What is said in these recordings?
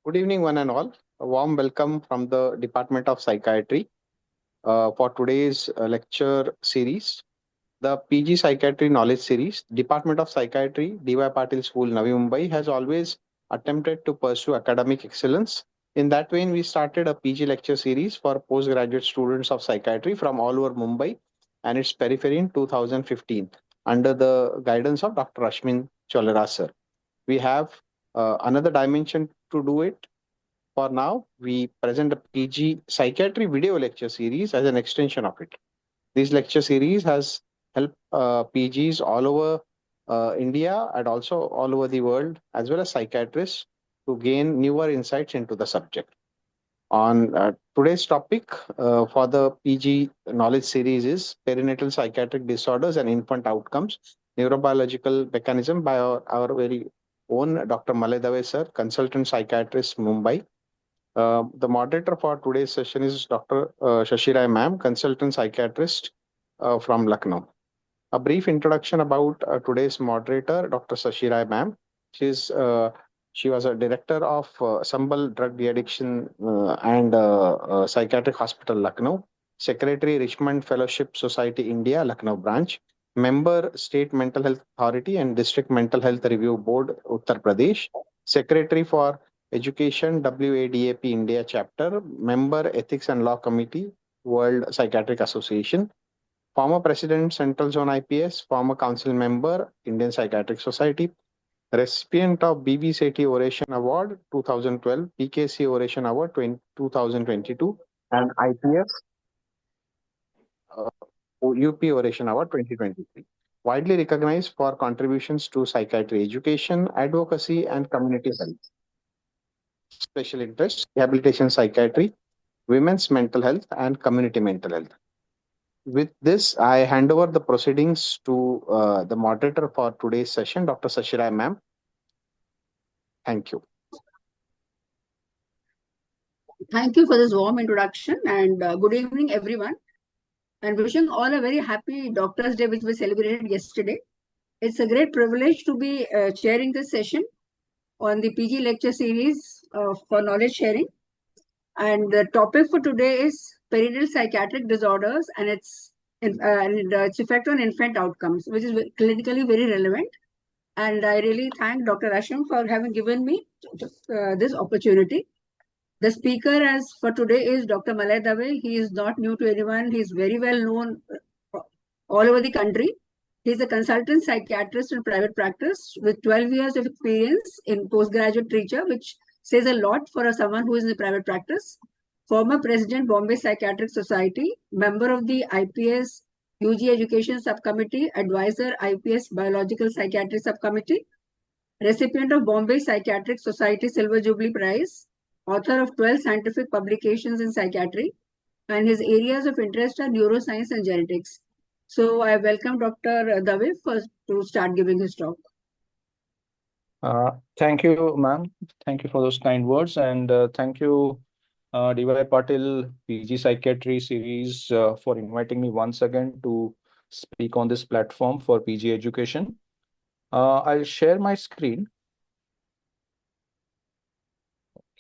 Good evening, one and all. A warm welcome from the Department of Psychiatry for today's lecture series, the PG Psychiatry Knowledge Series. Department of Psychiatry, DY Patil School, Navi Mumbai, has always attempted to pursue academic excellence. In that vein, we started a PG lecture series for postgraduate students of psychiatry from all over Mumbai and its periphery in 2015 under the guidance of Dr. Ashmin Cholera sir. We have another dimension to do it. For now, we present a PG psychiatry video lecture series as an extension of it. This lecture series has helped PGs all over India and also all over the world, as well as psychiatrists, to gain newer insights into the subject. On today's topic for the PG knowledge series is perinatal psychiatric disorders and infant outcomes, neurobiological mechanism by our very own Dr. Malay sir, consultant psychiatrist, Mumbai. The moderator for today's session is Dr. Shashi Rai ma'am, consultant psychiatrist from Lucknow. A brief introduction about today's moderator, Dr. Shashi Rai ma'am. She was a director of Sambal Drug De-Addiction and Psychiatric Hospital, Lucknow, Secretary, Richmond Fellowship Society, India, Lucknow branch, member, State Mental Health Authority and District Mental Health Review Board, Uttar Pradesh, Secretary for Education, WADAP India chapter, member, Ethics and Law Committee, World Psychiatric Association, former President, Central Zone IPS, former Council member, Indian Psychiatric Society, recipient of BB Sethi Oration Award 2012, PKC Oration Award 2022, and IPS UP Oration Award 2023. Widely recognized for contributions to psychiatry education, advocacy, and community health. Special interest, rehabilitation psychiatry, women's mental health, and community mental health. With this, I hand over the proceedings to the moderator for today's session, Dr. Sashirai ma'am. Thank you. Thank you for this warm introduction and good evening, everyone. And wishing all a very happy Doctor's Day, which we celebrated yesterday. It's a great privilege to be chairing this session on the PG lecture series for knowledge sharing. And the topic for today is perinatal psychiatric disorders and its effect on infant outcomes, which is clinically very relevant. And I really thank Dr. Asham for having given me this opportunity. The speaker as for today is Dr. Malay Dave. He is not new to anyone. He is very well known all over the country. He is a consultant psychiatrist in private practice with 12 years of experience in postgraduate teacher, which says a lot for someone who is in the private practice. Former President, Bombay Psychiatric Society, member of the IPS UG Education Subcommittee, advisor IPS Biological Psychiatry Subcommittee, recipient of Bombay Psychiatric Society Silver Jubilee Prize, author of 12 scientific publications in psychiatry, and his areas of interest are neuroscience and genetics. So I welcome Dr. Dave to start giving his talk. Thank you, ma'am. Thank you for those kind words, and thank you, DY Patil PG Psychiatry series for inviting me once again to speak on this platform for PG education. I'll share my screen.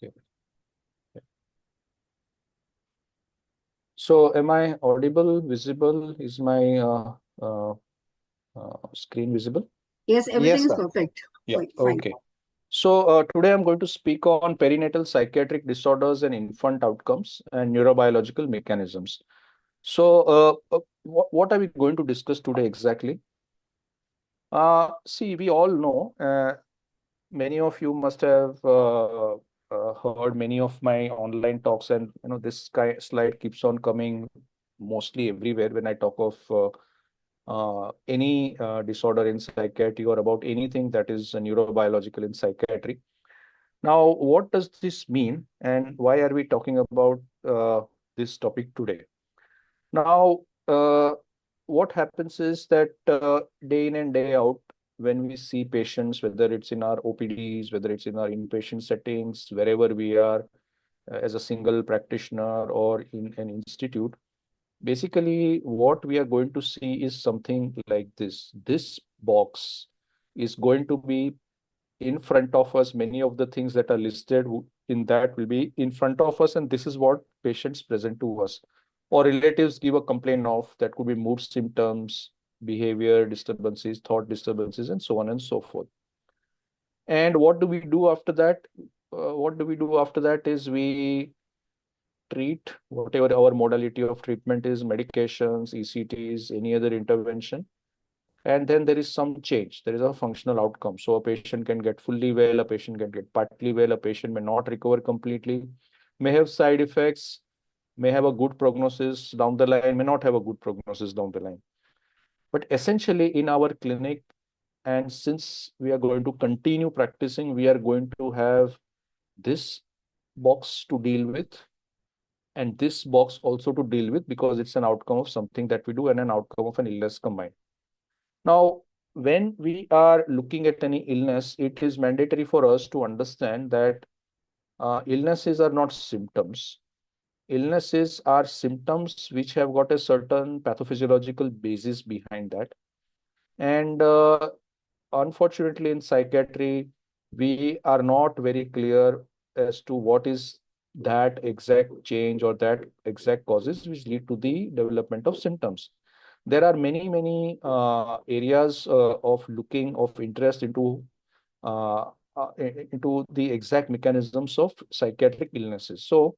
Okay. So am I audible, visible? Is my screen visible? Yes, everything is perfect. Yeah, okay. So today I'm going to speak on perinatal psychiatric disorders and infant outcomes and neurobiological mechanisms. So what are we going to discuss today exactly? See, we all know, many of you must have heard many of my online talks, and this slide keeps on coming mostly everywhere when I talk of any disorder in psychiatry or about anything that is neurobiological in psychiatry. Now, what does this mean and why are we talking about this topic today? Now, what happens is that day in and day out, when we see patients, whether it's in our OPDs, whether it's in our inpatient settings, wherever we are as a single practitioner or in an institute, basically what we are going to see is something like this. This box is going to be in front of us. Many of the things that are listed in that will be in front of us, and this is what patients present to us or relatives give a complaint of. That could be mood symptoms, behavior disturbances, thought disturbances, and so on and so forth. And what do we do after that? What do we do after that is we treat whatever our modality of treatment is, medications, ECTs, any other intervention. And then there is some change. There is a functional outcome. So a patient can get fully well, a patient can get partly well, a patient may not recover completely, may have side effects, may have a good prognosis down the line, may not have a good prognosis down the line. But essentially in our clinic, and since we are going to continue practicing, we are going to have this box to deal with and this box also to deal with, because it's an outcome of something that we do and an outcome of an illness combined. Now, when we are looking at any illness, it is mandatory for us to understand that illnesses are not symptoms. Illnesses are symptoms which have got a certain pathophysiological basis behind that. And unfortunately, in psychiatry, we are not very clear as to what is that exact change or that exact causes which lead to the development of symptoms. There are many areas of looking of interest uh, into the exact mechanisms of psychiatric illnesses. So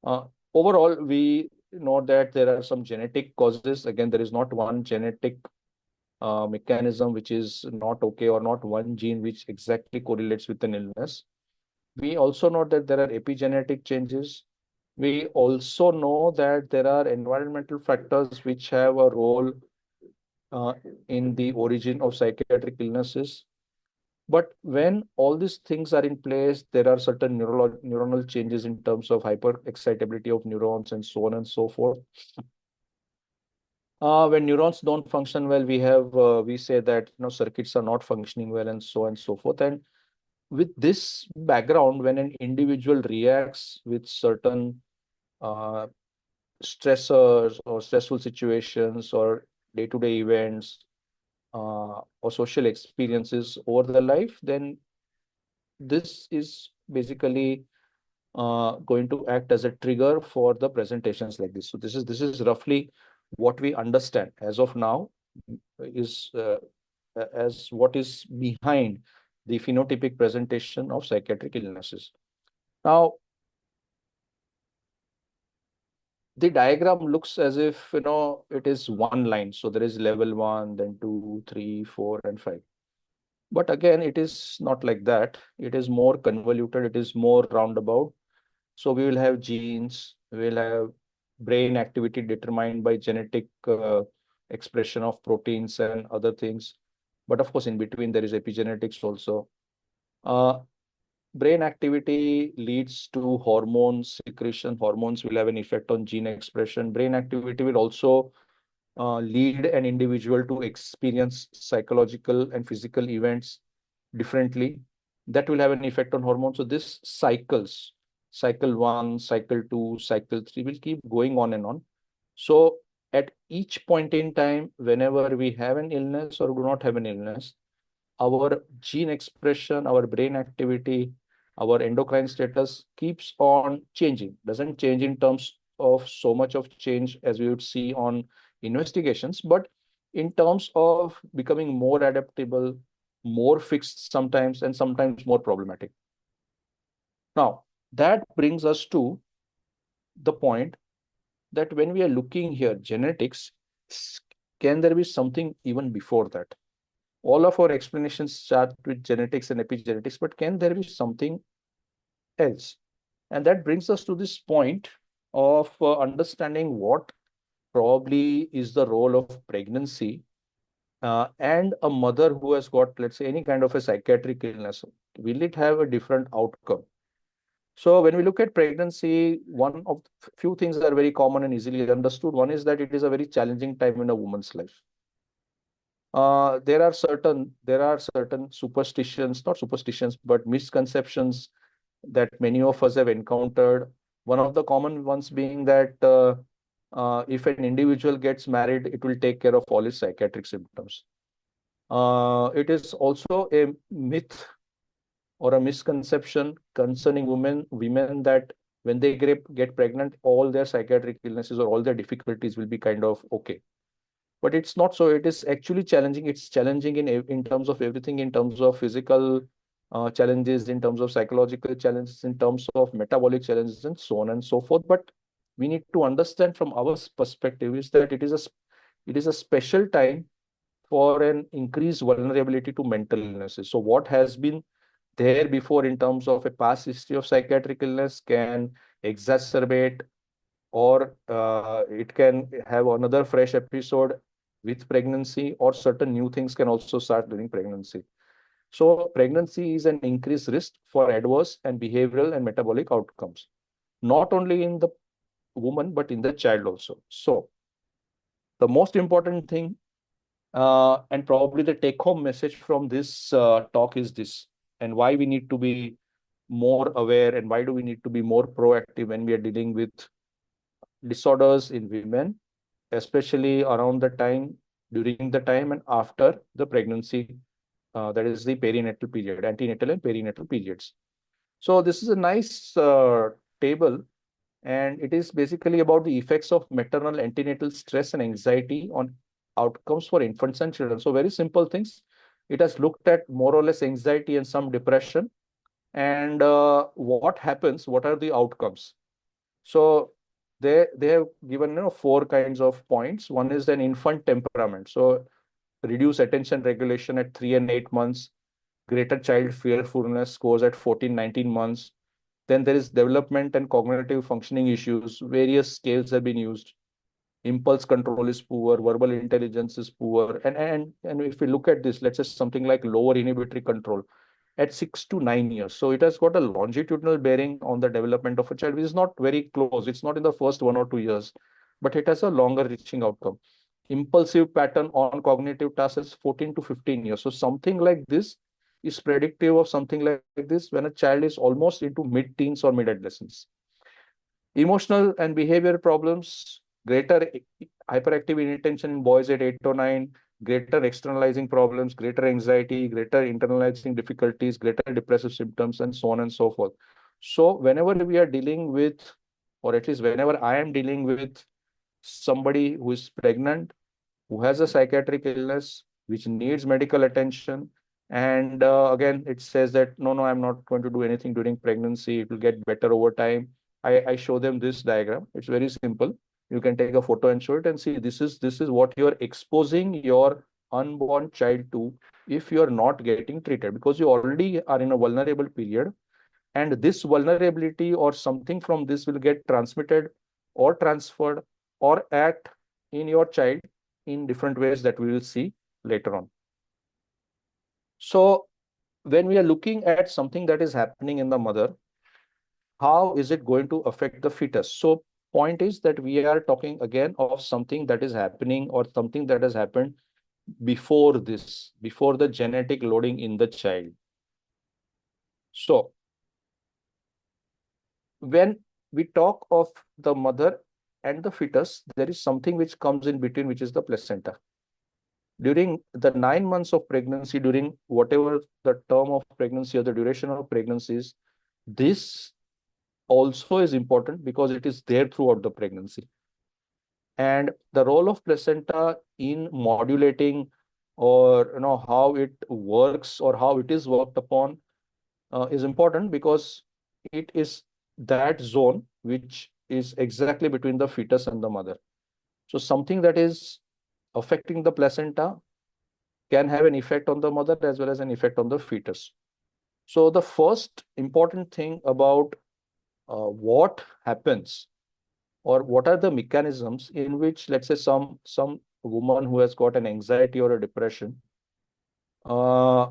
uh, overall, we know that there are some genetic causes. Again, there is not one genetic mechanism which is not okay, or not one gene which exactly correlates with an illness. We also know that there are epigenetic changes. We also know that there are environmental factors which have a role uh, in the origin of psychiatric illnesses. But when all these things are in place, there are certain neuronal changes in terms of hyperexcitability of neurons and so on and so forth. When neurons don't function well, we say that circuits are not functioning well and so on and so forth. And with this background, when an individual reacts with certain uh, stressors or stressful situations or day-to-day events or social experiences over the life, then this is basically going to act as a trigger for the presentations like this. So this is roughly what we understand as of now is as what is behind the phenotypic presentation of psychiatric illnesses. Now, the diagram looks as if it is one line. So there is level 1, then 2, 3, 4, and 5. But again, it is not like that. It is more convoluted. It is more roundabout. So we will have genes, we will have brain activity determined by genetic expression of proteins and other things. But of course, in between, there is epigenetics also. Uh, Brain activity leads to hormone secretion. Hormones will have an effect on gene expression. Brain activity will also lead an individual to experience psychological and physical events differently. That will have an effect on hormones. So this cycles, cycle 1, cycle 2, cycle 3 will keep going on and on. So at each point in time, whenever we have an illness or do not have an illness, our gene expression, our brain activity, our endocrine status keeps on changing. Doesn't change in terms of so much of change as we would see on investigations, but in terms of becoming more adaptable, more fixed sometimes, and sometimes more problematic. Now, that brings us to the point that when we are looking here, genetics, can there be something even before that? All of our explanations start with genetics and epigenetics, but can there be something else? And that brings us to this point of understanding what probably is the role of pregnancy and a mother who has got, let's say, any kind of a psychiatric illness. Will it have a different outcome? So when we look at pregnancy, one of few things that are very common and easily understood. One is that it is a very challenging time in a woman's life. There are certain superstitions, not superstitions, but misconceptions that many of us have encountered. One of the common ones being that if an individual gets married, it will take care of all his psychiatric symptoms. It is also a myth or a misconception concerning women that when they get pregnant, all their psychiatric illnesses or all their difficulties will be kind of okay. But it's not so. It is actually challenging. It's challenging in terms of everything, in terms of physical challenges, in terms of psychological challenges, in terms of metabolic challenges, and so on and so forth. But we need to understand from our perspective is that it is a special time for an increased vulnerability to mental illnesses. So what has been there before in terms of a past history of psychiatric illness can exacerbate, or it can have another fresh episode with pregnancy, or certain new things can also start during pregnancy. So pregnancy is an increased risk for adverse and behavioral and metabolic outcomes, not only in the woman, but in the child also. So the most important thing, and probably the take home message from this talk is this, and why we need to be more aware, and why do we need to be more proactive when we are dealing with disorders in women, especially around the time, during the time, and after the pregnancy. That is the perinatal period, antenatal and perinatal periods. So this is a nice table, and it is basically about the effects of maternal antenatal stress and anxiety on outcomes for infants and children. So very simple things. It has looked at more or less anxiety and some depression, and what happens, what are the outcomes. So they have given, 4 kinds of points. One is an infant temperament. So reduce attention regulation at 3 and 8 months, greater child fearfulness scores at 14, 19 months. Then there is development and cognitive functioning issues. Various scales have been used. Impulse control is poor, verbal intelligence is poor. And if we look at this, let's say something like lower inhibitory control at 6 to 9 years. So it has got a longitudinal bearing on the development of a child, which is not very close. It's not in the first 1 or 2 years, but it has a longer reaching outcome. Impulsive pattern on cognitive tasks is 14 to 15 years. So something like this is predictive of something like this when a child is almost into mid-teens or mid-adolescence. Emotional and behavior problems, greater hyperactive inattention in boys at 8 or 9, greater externalizing problems, greater anxiety, greater internalizing difficulties, greater depressive symptoms, and so on and so forth. So whenever we are dealing with, or at least whenever I am dealing with somebody who is pregnant, who has a psychiatric illness, which needs medical attention. And again, it says that, no, I'm not going to do anything during pregnancy. It will get better over time. I show them this diagram. It's very simple. You can take a photo and show it and see this is what you're exposing your unborn child to if you're not getting treated, because you already are in a vulnerable period, and this vulnerability or something from this will get transmitted or transferred or act in your child in different ways that we will see later on. So when we are looking at something that is happening in the mother, how is it going to affect the fetus? So point is that we are talking again of something that is happening or something that has happened before this, before the genetic loading in the child. So when we talk of the mother and the fetus, there is something which comes in between, which is the placenta. During the 9 months of pregnancy, during whatever the term of pregnancy or the duration of pregnancies, this also is important because it is there throughout the pregnancy. And the role of placenta in modulating, or how it works or how it is worked upon, is important, because it is that zone which is exactly between the fetus and the mother. So something that is affecting the placenta can have an effect on the mother as well as an effect on the fetus. So the first important thing about what happens, or what are the mechanisms in which, let's say, some woman who has got an anxiety or a depression, uh,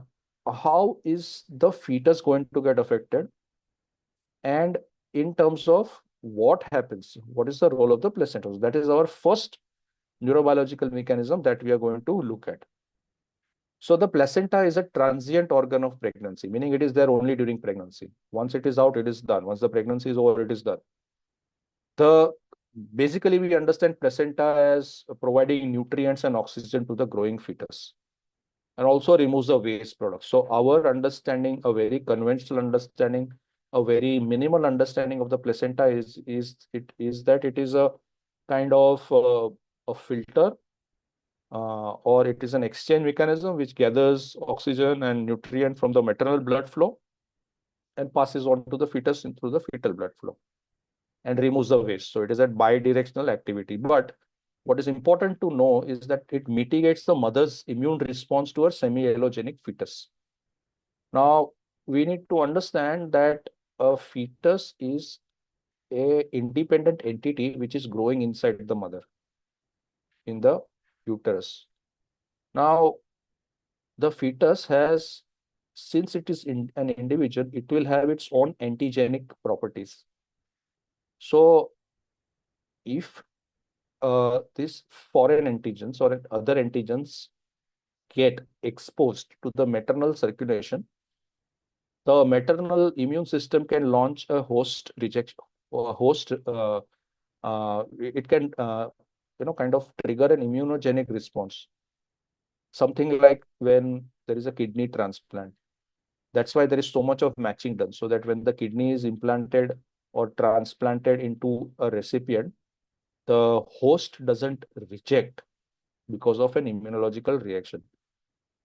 how is the fetus going to get affected, and in terms of what happens, what is the role of the placenta? That is our first neurobiological mechanism that we are going to look at. So the placenta is a transient organ of pregnancy, meaning it is there only during pregnancy. Once it is out, it is done. Once the pregnancy is over, it is done. Basically, we understand placenta as providing nutrients and oxygen to the growing fetus. and also removes the waste products. So our understanding, a very conventional understanding, a very minimal understanding of the placenta is that it is a kind of a filter, or it is an exchange mechanism which gathers oxygen and nutrient from the maternal blood flow and passes on to the fetus through the fetal blood flow and removes the waste. So it is a bidirectional activity. But what is important to know is that it mitigates the mother's immune response to her semi-allogenic fetus. Now, we need to understand that a fetus is a independent entity which is growing inside the mother in the uterus. Now, the fetus has, since it is an individual, it will have its own antigenic properties. So, if these foreign antigens or other antigens get exposed to the maternal circulation, the maternal immune system can launch a host rejection or a host. It can, kind of trigger an immunogenic response. Something like when there is a kidney transplant. That's why there is so much of matching done, so that when the kidney is implanted or transplanted into a recipient, the host doesn't reject because of an immunological reaction.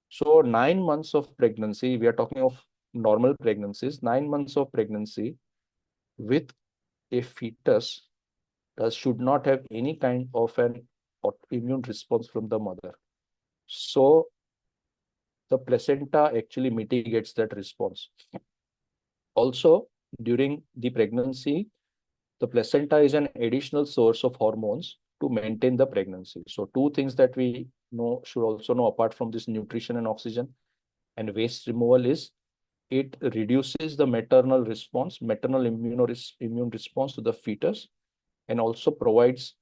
So 9 months of pregnancy, we are talking of normal pregnancies, 9 months of pregnancy with a fetus should not have any kind of an immune response from the mother. So the placenta actually mitigates that response. Also, during the pregnancy, the placenta is an additional source of hormones to maintain the pregnancy. So two things that we should also know apart from this nutrition and oxygen and waste removal is it reduces the maternal immune response to the fetus, and also provides,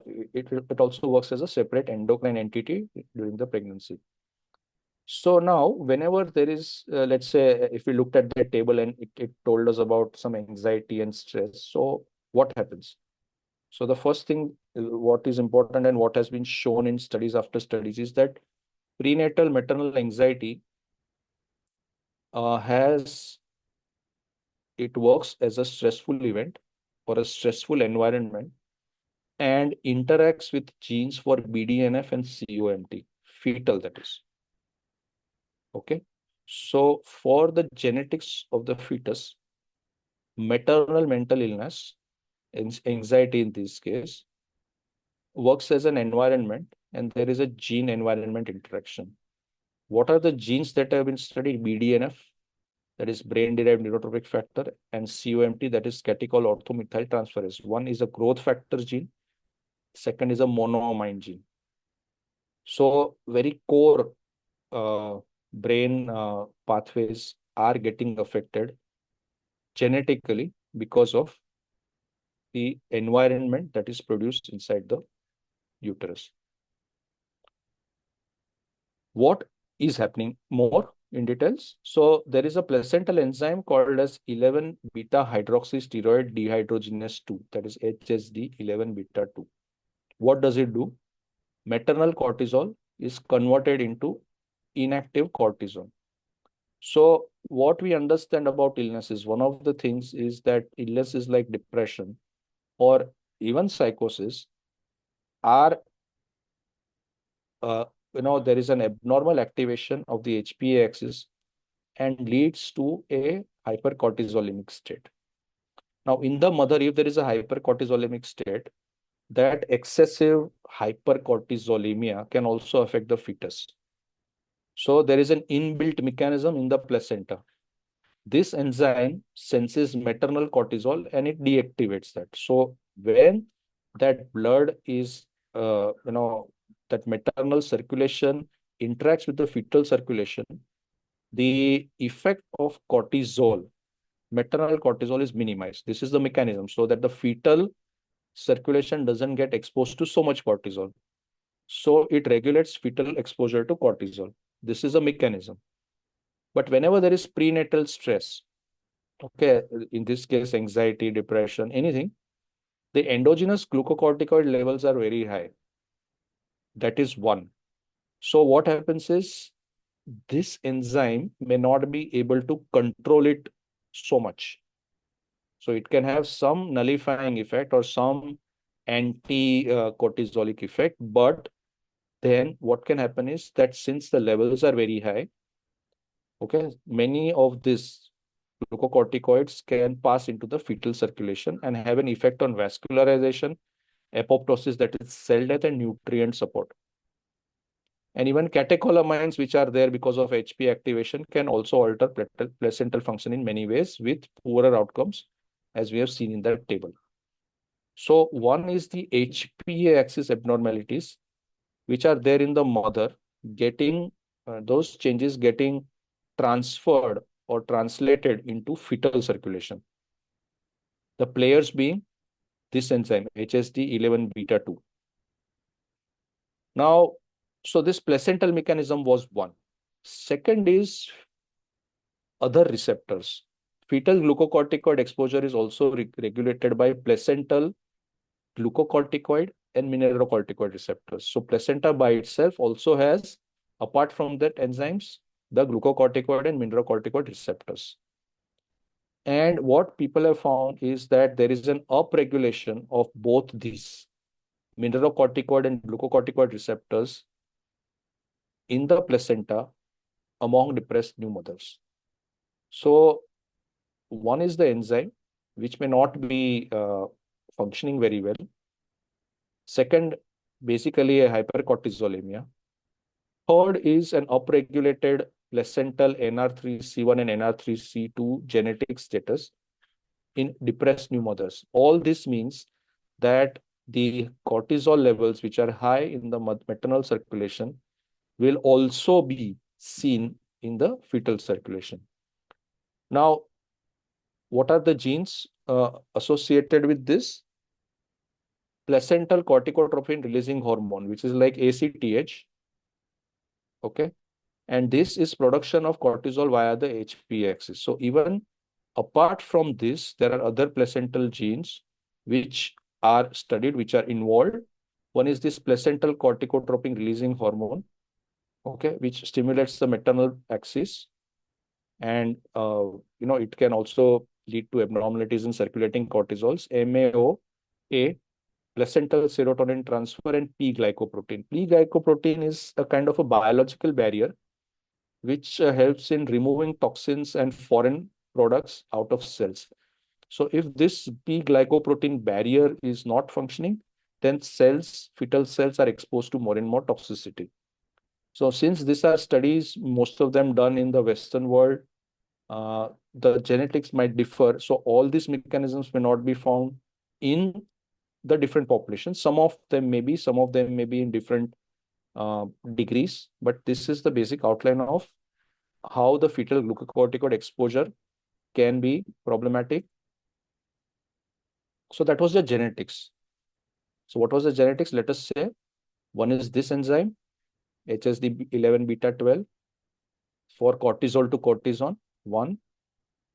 it also works as a separate endocrine entity during the pregnancy. So now, whenever there is, let's say, if we looked at the table and it told us about some anxiety and stress, so what happens? So the first thing, what is important and what has been shown in studies after studies is that prenatal maternal anxiety it works as a stressful event or a stressful environment and interacts with genes for BDNF and COMT, fetal that is. Okay. So for the genetics of the fetus, maternal mental illness, anxiety in this case, works as an environment and there is a gene environment interaction. What are the genes that have been studied? BDNF, that is brain-derived neurotrophic factor, and COMT, that is catechol orthomethyltransferase. One is a growth factor gene, second is a monoamine gene. So very core brain pathways are getting affected genetically because of the environment that is produced inside the uterus. What is happening more in details? So there is a placental enzyme called as 11 beta hydroxysteroid dehydrogenase 2, that is HSD 11 beta 2. What does it do? Maternal cortisol is converted into inactive cortisol. So what we understand about illness is, one of the things is that illnesses like depression or even psychosis are, there is an abnormal activation of the HPA axis and leads to a hypercortisolemic state. Now, in the mother, if there is a hypercortisolemic state, that excessive hypercortisolemia can also affect the fetus. So there is an inbuilt mechanism in the placenta. This enzyme senses maternal cortisol and it deactivates that. So when that blood is, that maternal circulation interacts with the fetal circulation, the effect of cortisol, maternal cortisol, is minimized. This is the mechanism, so that the fetal circulation doesn't get exposed to so much cortisol. So it regulates fetal exposure to cortisol. This is a mechanism. But whenever there is prenatal stress, okay, in this case, anxiety, depression, anything, the endogenous glucocorticoid levels are very high. That is one. So what happens is this enzyme may not be able to control it so much. So it can have some nullifying effect or some anti-cortisolic effect, but then what can happen is that since the levels are very high, okay, many of these glucocorticoids can pass into the fetal circulation and have an effect on vascularization, apoptosis, that is cell death, and nutrient support. And even catecholamines, which are there because of HP activation, can also alter placental function in many ways with poorer outcomes, as we have seen in that table. So one is the HPA axis abnormalities, which are there in the mother, getting those changes getting transferred or translated into fetal circulation. The players being this enzyme, HSD11 beta 2. Now, so this placental mechanism was one. Second is other receptors. Fetal glucocorticoid exposure is also regulated by placental glucocorticoid and mineralocorticoid receptors. So placenta by itself also has, apart from that enzymes, the glucocorticoid and mineralocorticoid receptors. And what people have found is that there is an upregulation of both these mineralocorticoid and glucocorticoid receptors in the placenta among depressed new mothers. So one is the enzyme, which may not be functioning very well. Second, basically a hypercortisolemia. Third is an upregulated placental NR3C1 and NR3C2 genetic status in depressed new mothers. All this means that the cortisol levels, which are high in the maternal circulation, will also be seen in the fetal circulation. Now, what are the genes associated with this? Placental corticotropin releasing hormone, which is like ACTH. Okay. And this is production of cortisol via the HPA axis. So even apart from this, there are other placental genes which are studied, which are involved. One is this placental corticotropin releasing hormone, okay, which stimulates the maternal axis. And, it can also lead to abnormalities in circulating cortisols, MAO-A, placental serotonin transfer, and P-glycoprotein. P-glycoprotein is a kind of a biological barrier which helps in removing toxins and foreign products out of cells. So if this P-glycoprotein barrier is not functioning, then fetal cells are exposed to more and more toxicity. So since these are studies, most of them done in the Western world, the genetics might differ. So all these mechanisms may not be found in the different populations. Some of them may be in different degrees, but this is the basic outline of how the fetal glucocorticoid exposure can be problematic. So that was the genetics. So what was the genetics? Let us say one is this enzyme, HSD11 beta 12 for cortisol to cortisone, one.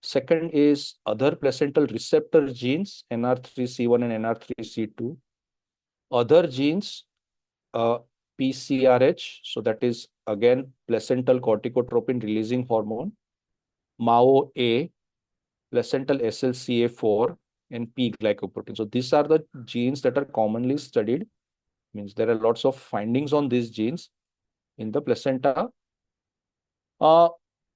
Second is other placental receptor genes, NR3C1 and NR3C2. Other genes, PCRH, so that is again placental corticotropin releasing hormone, MAO-A, placental SLCA4, and P-glycoprotein. So these are the genes that are commonly studied. Means there are lots of findings on these genes in the placenta.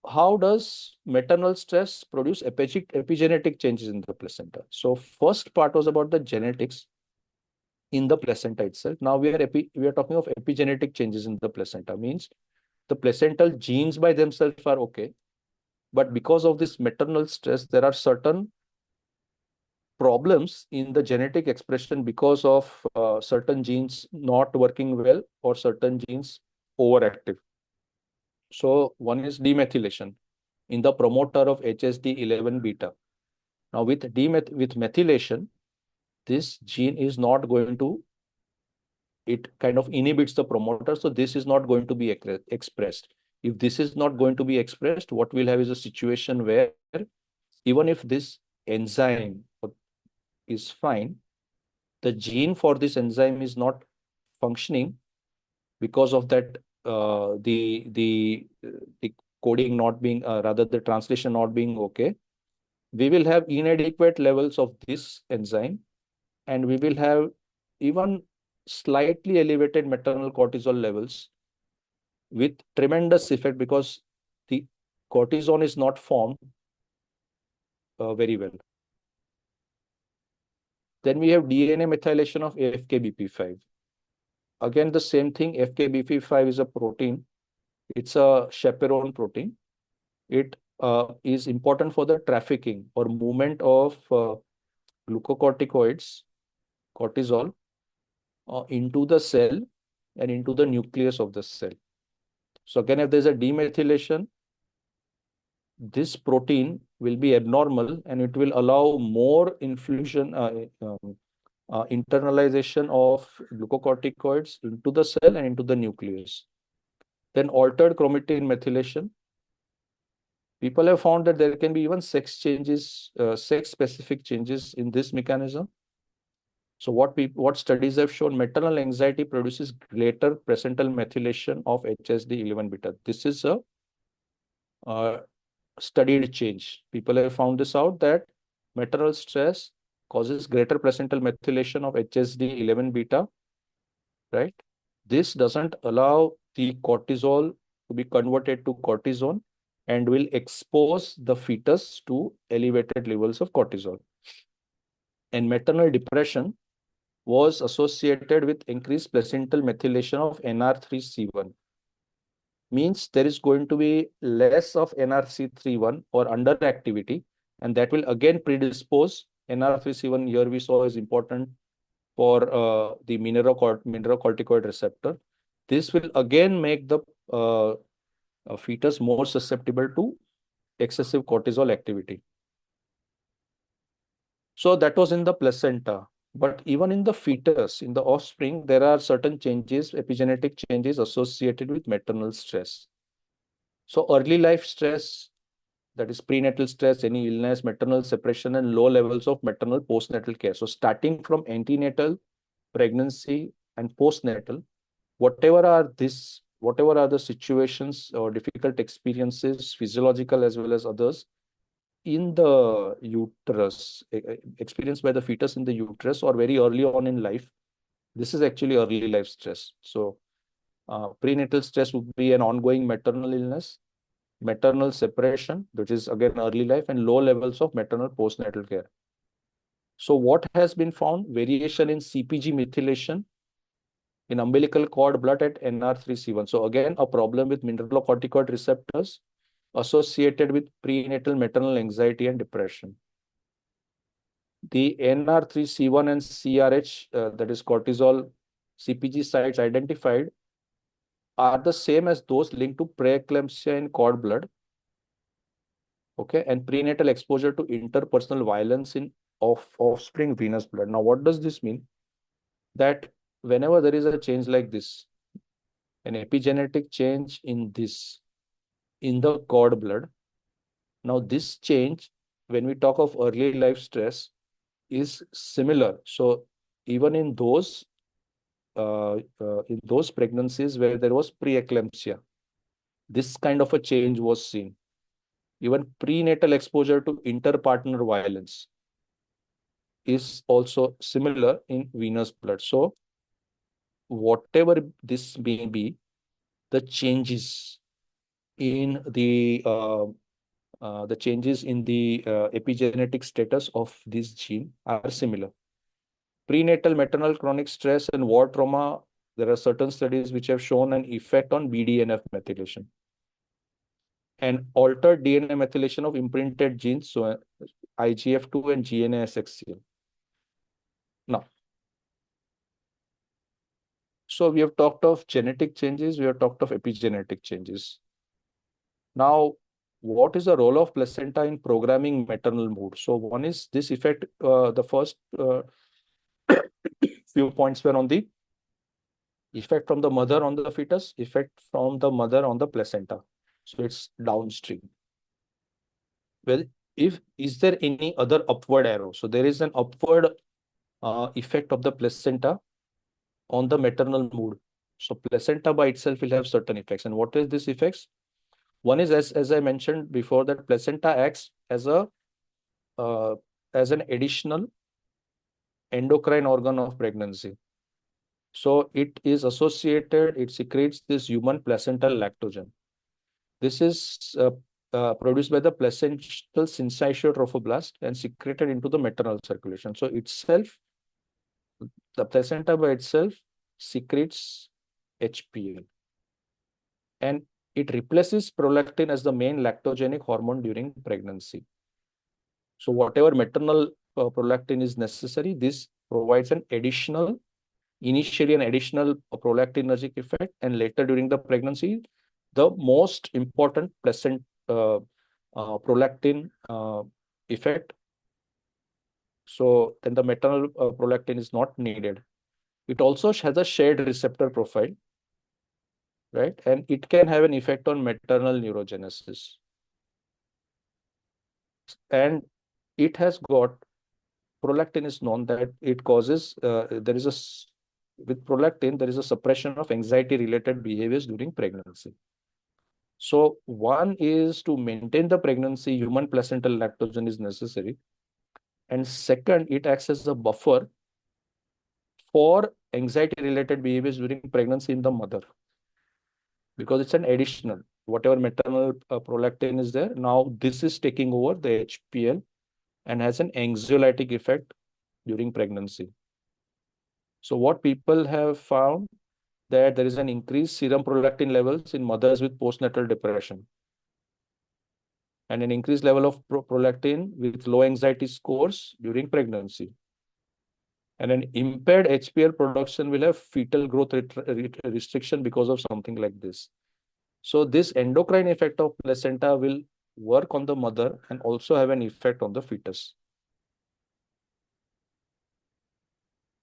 How does maternal stress produce epigenetic changes in the placenta? So first part was about the genetics in the placenta itself. Now we are talking of epigenetic changes in the placenta. Means the placental genes by themselves are okay, but because of this maternal stress, there are certain problems in the genetic expression because of certain genes not working well or certain genes overactive. So one is demethylation in the promoter of HSD11 beta. Now with methylation, this gene is not going to, it kind of inhibits the promoter. So this is not going to be expressed. If this is not going to be expressed, what we'll have is a situation where even if this enzyme is fine, the gene for this enzyme is not functioning because of that the coding not being, rather the translation not being okay, we will have inadequate levels of this enzyme, and we will have even slightly elevated maternal cortisol levels with tremendous effect because the cortisone is not formed very well. Then we have DNA methylation of FKBP5. Again, the same thing. FKBP5 is a protein. It's a chaperone protein. It is important for the trafficking or movement of glucocorticoids, cortisol, into the cell and into the nucleus of the cell. So again, if there's a demethylation, this protein will be abnormal and it will allow more infusion, internalization of glucocorticoids into the cell and into the nucleus. Then altered chromatin methylation. People have found that there can be even sex changes, sex-specific changes in this mechanism. So what studies have shown, maternal anxiety produces greater placental methylation of HSD11 beta. This is a studied change. People have found this out, that maternal stress causes greater placental methylation of HSD11 beta, right? This doesn't allow the cortisol to be converted to cortisone and will expose the fetus to elevated levels of cortisol. And maternal depression was associated with increased placental methylation of NR3C1. Means there is going to be less of NR3C1 or underactivity, and that will again predispose. NR3C1 here we saw is important for the mineralocorticoid receptor. This will again make the fetus more susceptible to excessive cortisol activity. So that was in the placenta. But even in the fetus, in the offspring, there are certain changes, epigenetic changes associated with maternal stress. So early life stress, that is prenatal stress, any illness, maternal separation, and low levels of maternal postnatal care. So starting from antenatal, pregnancy, and postnatal, whatever are the situations or difficult experiences, physiological as well as others, in the uterus, experienced by the fetus in the uterus or very early on in life, this is actually early life stress. So prenatal stress would be an ongoing maternal illness, maternal separation, which is again early life, and low levels of maternal postnatal care. So what has been found? Variation in CpG methylation in umbilical cord blood at NR3C1. So again, a problem with mineralocorticoid receptors associated with prenatal maternal anxiety and depression. The NR3C1 and CRH, that is cortisol CpG sites identified, are the same as those linked to preeclampsia in cord blood. Okay, and prenatal exposure to interpersonal violence in offspring venous blood. Now, what does this mean? That whenever there is a change like this, an epigenetic change in the cord blood, now this change, when we talk of early life stress, is similar. So even in those pregnancies where there was preeclampsia, this kind of a change was seen. Even prenatal exposure to interpartner violence is also similar in venous blood. So whatever this may be, the changes in the epigenetic status of this gene are similar. Prenatal maternal chronic stress and war trauma, there are certain studies which have shown an effect on BDNF methylation and altered DNA methylation of imprinted genes, so IGF2 and GNASXCL. Now, so we have talked of genetic changes, we have talked of epigenetic changes. Now, what is the role of placenta in programming maternal mood? So one is this effect, the first few points were on the effect from the mother on the fetus, effect from the mother on the placenta. So it's downstream. Well, is there any other upward arrow? So there is an upward effect of the placenta on the maternal mood. So placenta by itself will have certain effects. And what is these effects? One is, as I mentioned before, that placenta acts as a as an additional endocrine organ of pregnancy. So it is associated, it secretes this human placental lactogen. This is produced by the placental syncytiotropoblast and secreted into the maternal circulation. So itself, the placenta by itself secretes HPL, and it replaces prolactin as the main lactogenic hormone during pregnancy. So whatever maternal prolactin is necessary, this provides initially an additional prolactinergic effect, and later during the pregnancy, the most important prolactin effect. So then the maternal prolactin is not needed. It also has a shared receptor profile, right? And it can have an effect on maternal neurogenesis. And it has got, prolactin is known that it causes, with prolactin, there is a suppression of anxiety-related behaviors during pregnancy. So one is to maintain the pregnancy, human placental lactogen is necessary. And second, it acts as a buffer for anxiety-related behaviors during pregnancy in the mother, because it's an additional, whatever maternal prolactin is there, now this is taking over the HPL and has an anxiolytic effect during pregnancy. So what people have found, that there is an increased serum prolactin levels in mothers with postnatal depression, and an increased level of prolactin with low anxiety scores during pregnancy. And an impaired HPL production will have fetal growth restriction because of something like this. So this endocrine effect of placenta will work on the mother and also have an effect on the fetus.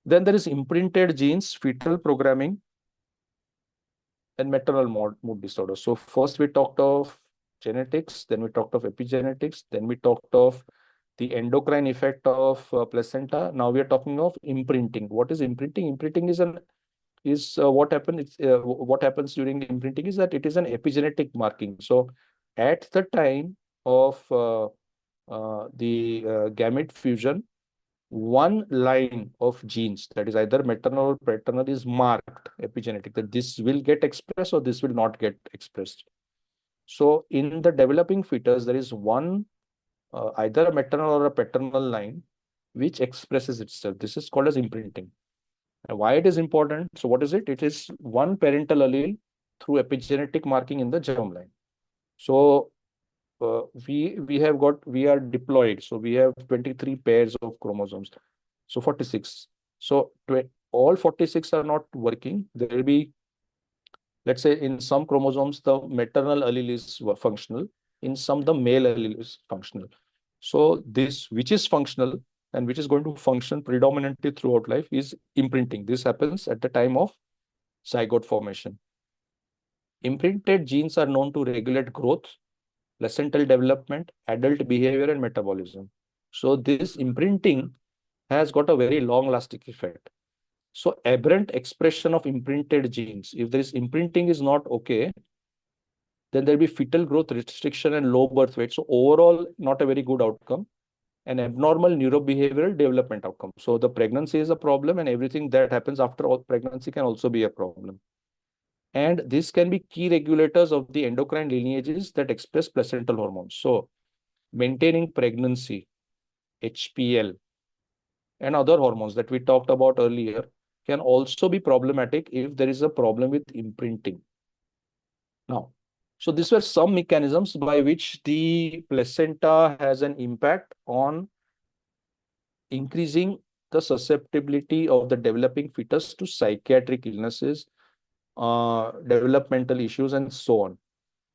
Then there is imprinted genes, fetal programming, and maternal mood disorder. So first we talked of genetics, then we talked of epigenetics, then we talked of the endocrine effect of placenta. Now we are talking of imprinting. What is imprinting? Imprinting is what happens. What happens during imprinting is that it is an epigenetic marking. So at the time of the gamete fusion, one line of genes, that is either maternal or paternal, is marked epigenetic, that this will get expressed or this will not get expressed. So in the developing fetus, there is one either a maternal or a paternal line which expresses itself. This is called as imprinting. And why it is important? So what is it? It is one parental allele through epigenetic marking in the germline. So we are diploid. So we have 23 pairs of chromosomes. So 46. So all 46 are not working. There will be, let's say, in some chromosomes, the maternal allele is functional. In some, the male allele is functional. So this, which is functional and which is going to function predominantly throughout life, is imprinting. This happens at the time of zygote formation. Imprinted genes are known to regulate growth, placental development, adult behavior, and metabolism. So this imprinting has got a very long-lasting effect. So aberrant expression of imprinted genes, if there is imprinting is not okay, then there'll be fetal growth restriction and low birth weight. So overall, not a very good outcome, and abnormal neurobehavioral development outcome. So the pregnancy is a problem, and everything that happens after all pregnancy can also be a problem. And this can be key regulators of the endocrine lineages that express placental hormones. So maintaining pregnancy, HPL, and other hormones that we talked about earlier can also be problematic if there is a problem with imprinting. Now, so these were some mechanisms by which the placenta has an impact on increasing the susceptibility of the developing fetus to psychiatric illnesses, developmental issues, and so on.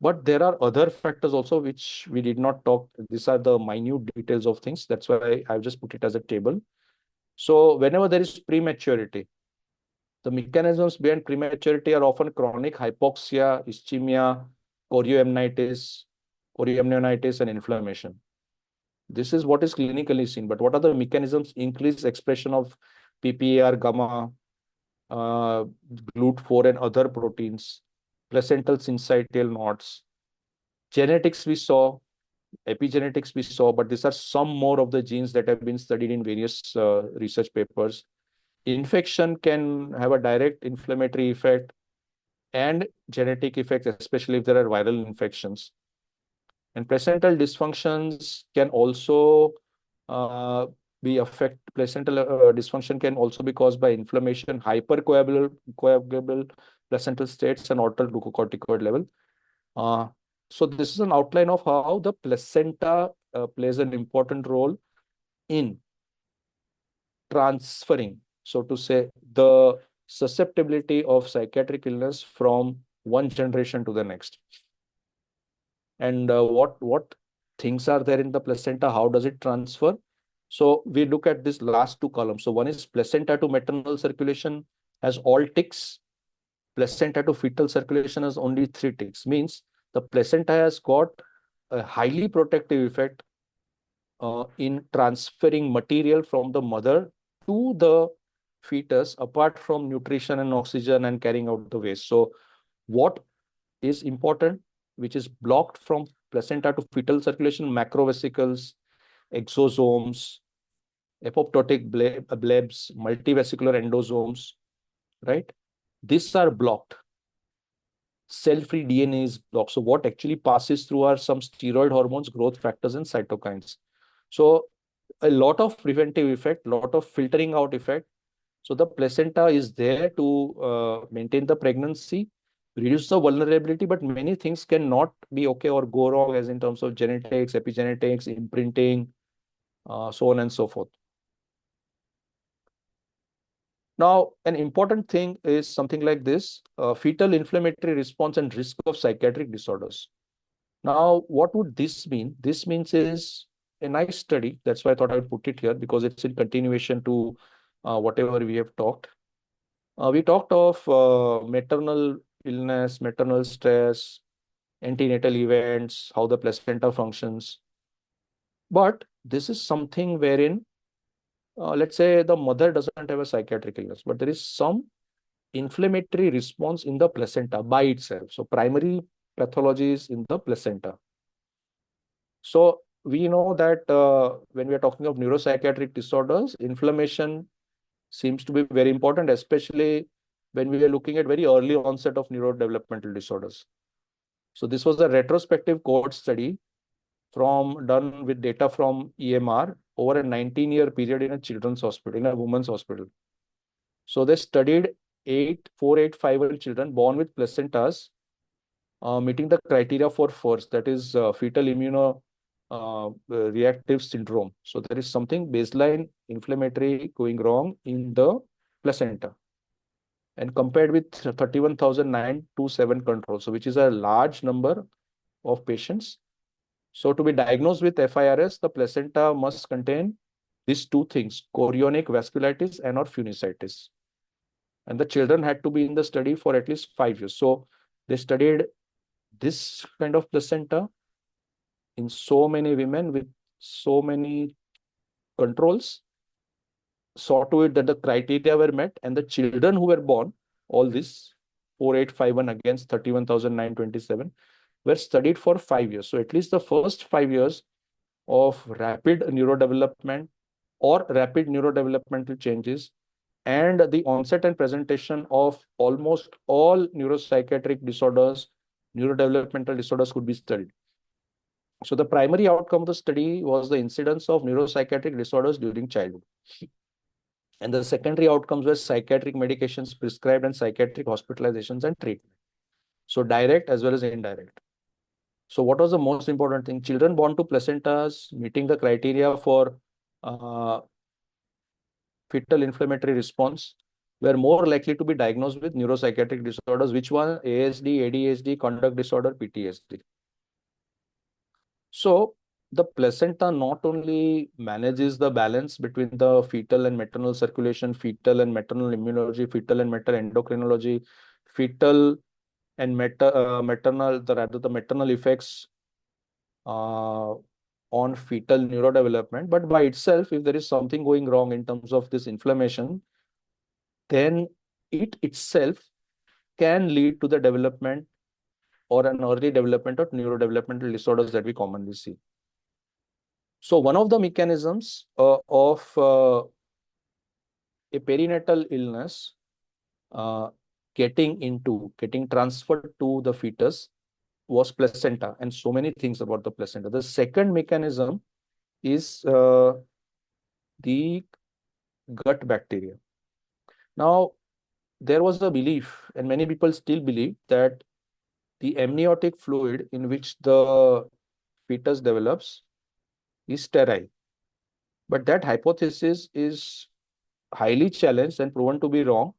But there are other factors also which we did not talk. These are the minute details of things. That's why I've just put it as a table. So whenever there is prematurity, the mechanisms behind prematurity are often chronic hypoxia, ischemia, chorioamnitis, and inflammation. This is what is clinically seen. But what are the mechanisms? Increased expression of PPAR gamma, uh, GLUT4 and other proteins, placental syncytial knots. Genetics we saw, epigenetics we saw, but these are some more of the genes that have been studied in various research papers. Infection can have a direct inflammatory effect and genetic effects, especially if there are viral infections. And placental dysfunctions can also uh, placental dysfunction can also be caused by inflammation, hypercoagulable placental states, and altered glucocorticoid level. Uh, so this is an outline of how the placenta plays an important role in transferring, so to say, the susceptibility of psychiatric illness from one generation to the next. And what things are there in the placenta? How does it transfer? So we look at this last two columns. So one is placenta to maternal circulation has all ticks. Placenta to fetal circulation has only 3 ticks. Means the placenta has got a highly protective effect in transferring material from the mother to the fetus, apart from nutrition and oxygen and carrying out the waste. So what is important, which is blocked from placenta to fetal circulation: macrovesicles, exosomes, apoptotic blebs, multivesicular endosomes, right? These are blocked. Cell-free DNA is blocked. So what actually passes through are some steroid hormones, growth factors, and cytokines. So a lot of preventive effect, lot of filtering out effect. So the placenta is there to maintain the pregnancy, reduce the vulnerability, but many things cannot be okay or go wrong, as in terms of genetics, epigenetics, imprinting, so on and so forth. Now, an important thing is something like this: fetal inflammatory response and risk of psychiatric disorders. Now, what would this mean? This means is a nice study. That's why I thought I would put it here, because it's in continuation to whatever we have talked. We talked of maternal illness, maternal stress, antenatal events, how the placenta functions. But this is something wherein, let's say the mother doesn't have a psychiatric illness, but there is some inflammatory response in the placenta by itself. So primary pathology is in the placenta. So we know that when we are talking of neuropsychiatric disorders, inflammation seems to be very important, especially when we are looking at very early onset of neurodevelopmental disorders. So this was a retrospective cohort study done with data from EMR over a 19-year period in a children's hospital, in a women's hospital. So they studied 4, 8, 5 children born with placentas meeting the criteria for FIRST, that is fetal reactive syndrome. So there is something baseline inflammatory going wrong in the placenta, and compared with 31,927 controls, so which is a large number of patients. So to be diagnosed with FIRS, the placenta must contain these two things: chorionic vasculitis and or phenicitis. And the children had to be in the study for at least 5 years. So they studied this kind of placenta in so many women with so many controls, saw to it that the criteria were met, and the children who were born, all this 4851 against 31,927, were studied for 5 years. So at least the first 5 years of rapid neurodevelopment or rapid neurodevelopmental changes and the onset and presentation of almost all neuropsychiatric disorders, neurodevelopmental disorders could be studied. So the primary outcome of the study was the incidence of neuropsychiatric disorders during childhood. And the secondary outcomes were psychiatric medications prescribed and psychiatric hospitalizations and treatment. So direct as well as indirect. So what was the most important thing? Children born to placentas meeting the criteria for uh, fetal inflammatory response were more likely to be diagnosed with neuropsychiatric disorders. Which one? ASD, ADHD, conduct disorder, PTSD. So the placenta not only manages the balance between the fetal and maternal circulation, fetal and maternal immunology, fetal and maternal endocrinology, fetal and the maternal effects uh, on fetal neurodevelopment, but by itself, if there is something going wrong in terms of this inflammation, then it itself can lead to the development or an early development of neurodevelopmental disorders that we commonly see. So one of the mechanisms of a perinatal illness uh, getting transferred to the fetus was placenta, and so many things about the placenta. The second mechanism is the gut bacteria. Now, there was a belief, and many people still believe, that the amniotic fluid in which the fetus develops is sterile. But that hypothesis is highly challenged and proven to be wrong,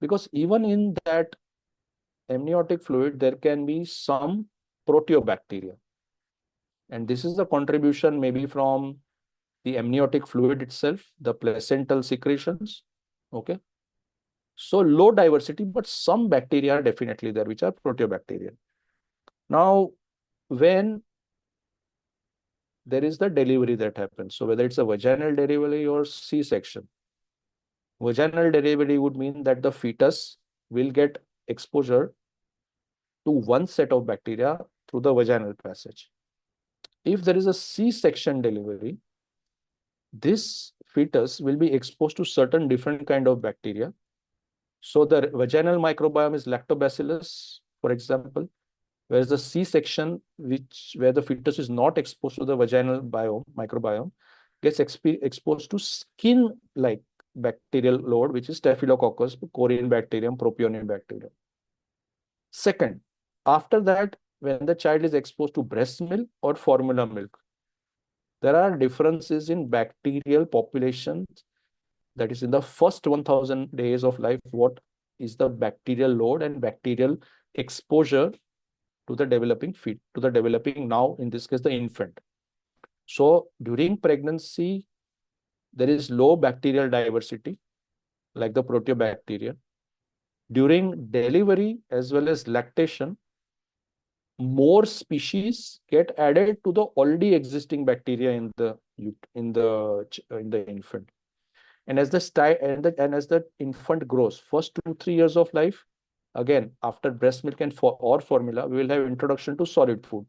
because even in that amniotic fluid, there can be some proteobacteria. And this is the contribution maybe from the amniotic fluid itself, the placental secretions. Okay. So low diversity, but some bacteria are definitely there, which are proteobacteria. Now, when there is the delivery that happens, so whether it's a vaginal delivery or C-section, vaginal delivery would mean that the fetus will get exposure to one set of bacteria through the vaginal passage. If there is a C-section delivery, this fetus will be exposed to certain different kind of bacteria. So the vaginal microbiome is lactobacillus, for example, whereas the C-section, where the fetus is not exposed to the vaginal microbiome, gets exposed to skin-like bacterial load, which is Staphylococcus, Corium bacterium, Propionine bacterium. Second, after that, when the child is exposed to breast milk or formula milk, there are differences in bacterial populations. That is, in the first 1000 days of life, what is the bacterial load and bacterial exposure to the developing now, in this case, the infant. So during pregnancy, there is low bacterial diversity, like the proteobacteria. During delivery as well as lactation, more species get added to the already existing bacteria in the infant. And as the infant grows, first 2-3 years of life, again, after breast milk or formula, we will have introduction to solid food.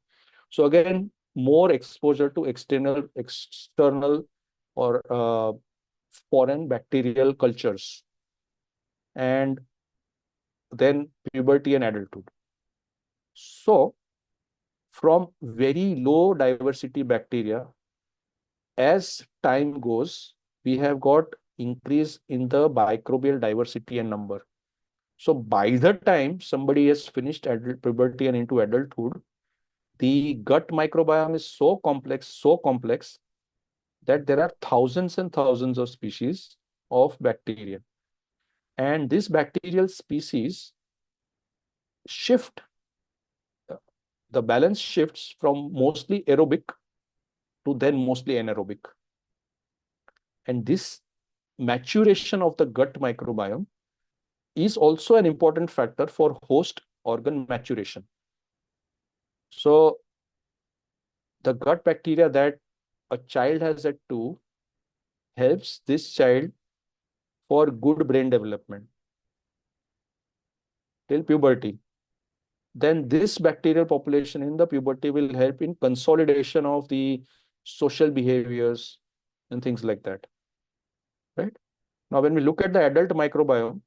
So again, more exposure to external or foreign bacterial cultures, and then puberty and adulthood. So from very low diversity bacteria, as time goes, we have got increase in the microbial diversity and number. So by the time somebody has finished adult puberty and into adulthood, the gut microbiome is so complex that there are thousands and thousands of species of bacteria. And this bacterial species shift, the balance shifts from mostly aerobic to then mostly anaerobic. And this maturation of the gut microbiome is also an important factor for host organ maturation. So the gut bacteria that a child has at 2 helps this child for good brain development till puberty. Then this bacterial population in the puberty will help in consolidation of the social behaviors and things like that. Right? Now, when we look at the adult microbiome,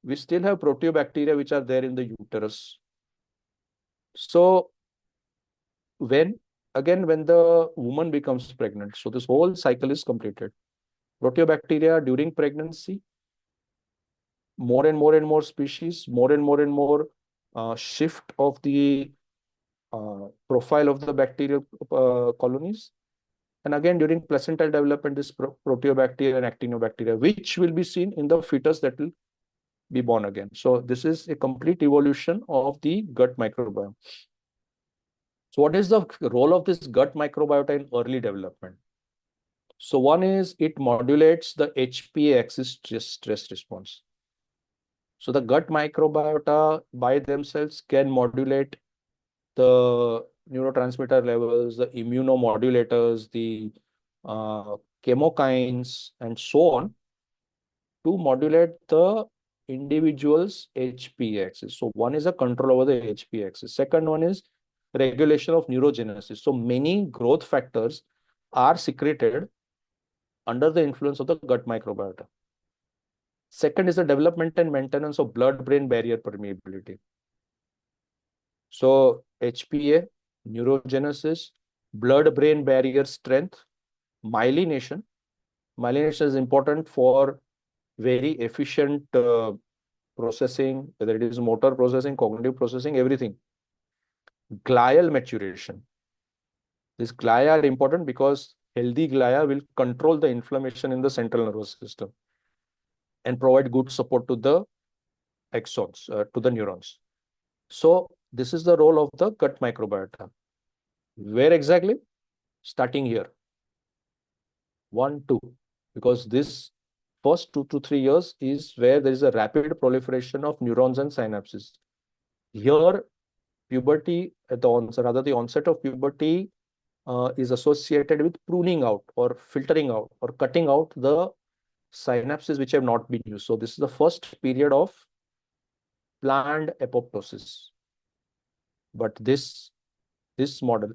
we still have proteobacteria which are there in the uterus. So when the woman becomes pregnant, so this whole cycle is completed. Proteobacteria during pregnancy, more and more species, more and more shift of the profile of the bacterial colonies. And again, during placental development, this proteobacteria and actinobacteria, which will be seen in the fetus that will be born again. So this is a complete evolution of the gut microbiome. So what is the role of this gut microbiota in early development? So one is it modulates the HPA axis stress response. So the gut microbiota by themselves can modulate the neurotransmitter levels, the immunomodulators, the chemokines, and so on, to modulate the individual's HP axis. So one is a control over the HP axis. Second one is regulation of neurogenesis. So many growth factors are secreted under the influence of the gut microbiota. Second is the development and maintenance of blood-brain barrier permeability. So HPA, neurogenesis, blood-brain barrier strength, myelination. Myelination is important for very efficient processing, whether it is motor processing, cognitive processing, everything. Glial maturation. These glia are important because healthy glia will control the inflammation in the central nervous system and provide good support to the axons, to the neurons. So this is the role of the gut microbiota. Where exactly? Starting here. 1, 2. Because this first 2 to 3 years is where there is a rapid proliferation of neurons and synapses. Here, puberty at the onset, rather the onset of puberty is associated with pruning out or filtering out or cutting out the synapses which have not been used. So this is the first period of planned apoptosis. But this model,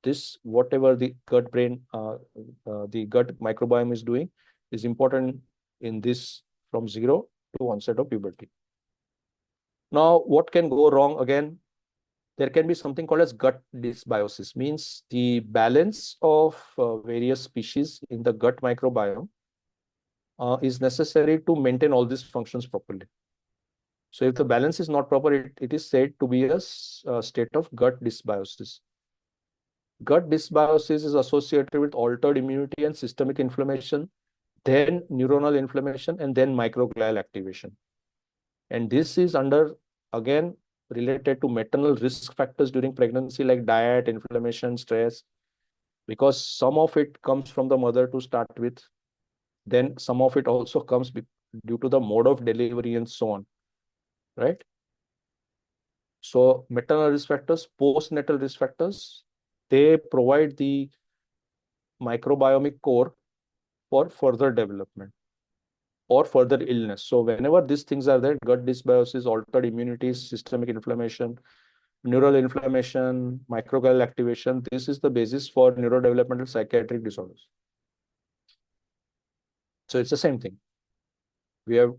this whatever the gut brain, the gut microbiome is doing is important in this from 0 to onset of puberty. Now, what can go wrong again? There can be something called as gut dysbiosis, means the balance of various species in the gut microbiome is necessary to maintain all these functions properly. So if the balance is not proper, it is said to be a state of gut dysbiosis. Gut dysbiosis is associated with altered immunity and systemic inflammation, then neuronal inflammation, and then microglial activation. And this is again, related to maternal risk factors during pregnancy, like diet, inflammation, stress, because some of it comes from the mother to start with. Then some of it also comes due to the mode of delivery and so on, right? So maternal risk factors, postnatal risk factors, they provide the microbiomic core for further development or further illness. So whenever these things are there, gut dysbiosis, altered immunity, systemic inflammation, neural inflammation, microglial activation, this is the basis for neurodevelopmental psychiatric disorders. So it's the same thing. We have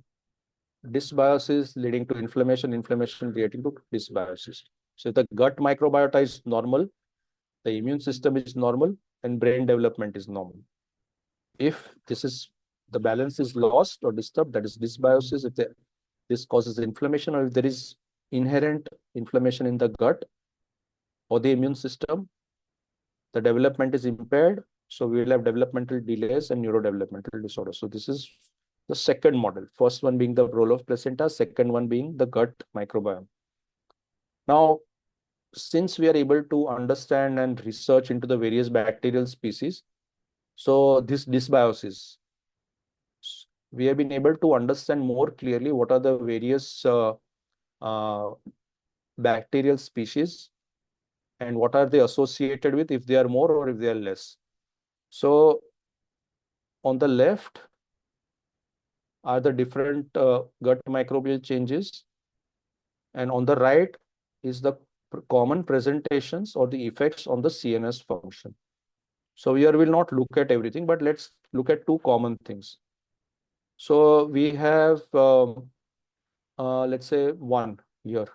dysbiosis leading to inflammation, inflammation leading to dysbiosis. So if the gut microbiota is normal, the immune system is normal, and brain development is normal. If the balance is lost or disturbed, that is dysbiosis. If this causes inflammation, or if there is inherent inflammation in the gut or the immune system, the development is impaired. So we will have developmental delays and neurodevelopmental disorders. So this is the second model. First one being the role of placenta, second one being the gut microbiome. Now, since we are able to understand and research into the various bacterial species, so this dysbiosis, we have been able to understand more clearly what are the various bacterial species and what are they associated with, if they are more or if they are less. So on the left are the different gut microbial changes, and on the right is the common presentations or the effects on the CNS function. So here we'll not look at everything, but let's look at two common things. So we have, let's say, one here.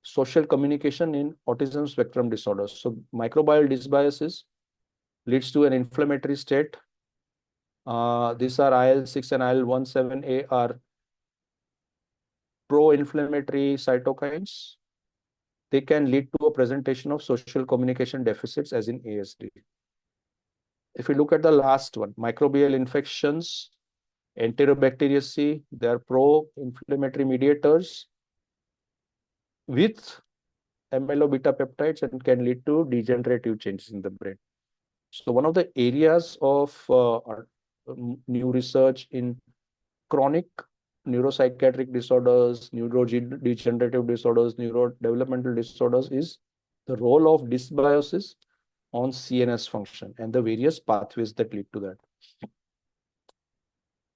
Social communication in autism spectrum disorders. So microbial dysbiosis leads to an inflammatory state. These are IL-6 and IL-17A are pro-inflammatory cytokines. They can lead to a presentation of social communication deficits as in ASD. If we look at the last one, microbial infections, Enterobacteriaceae, they are pro-inflammatory mediators with amylo-beta peptides and can lead to degenerative changes in the brain. So one of the areas of new research in chronic neuropsychiatric disorders, neurodegenerative disorders, neurodevelopmental disorders is the role of dysbiosis on CNS function and the various pathways that lead to that.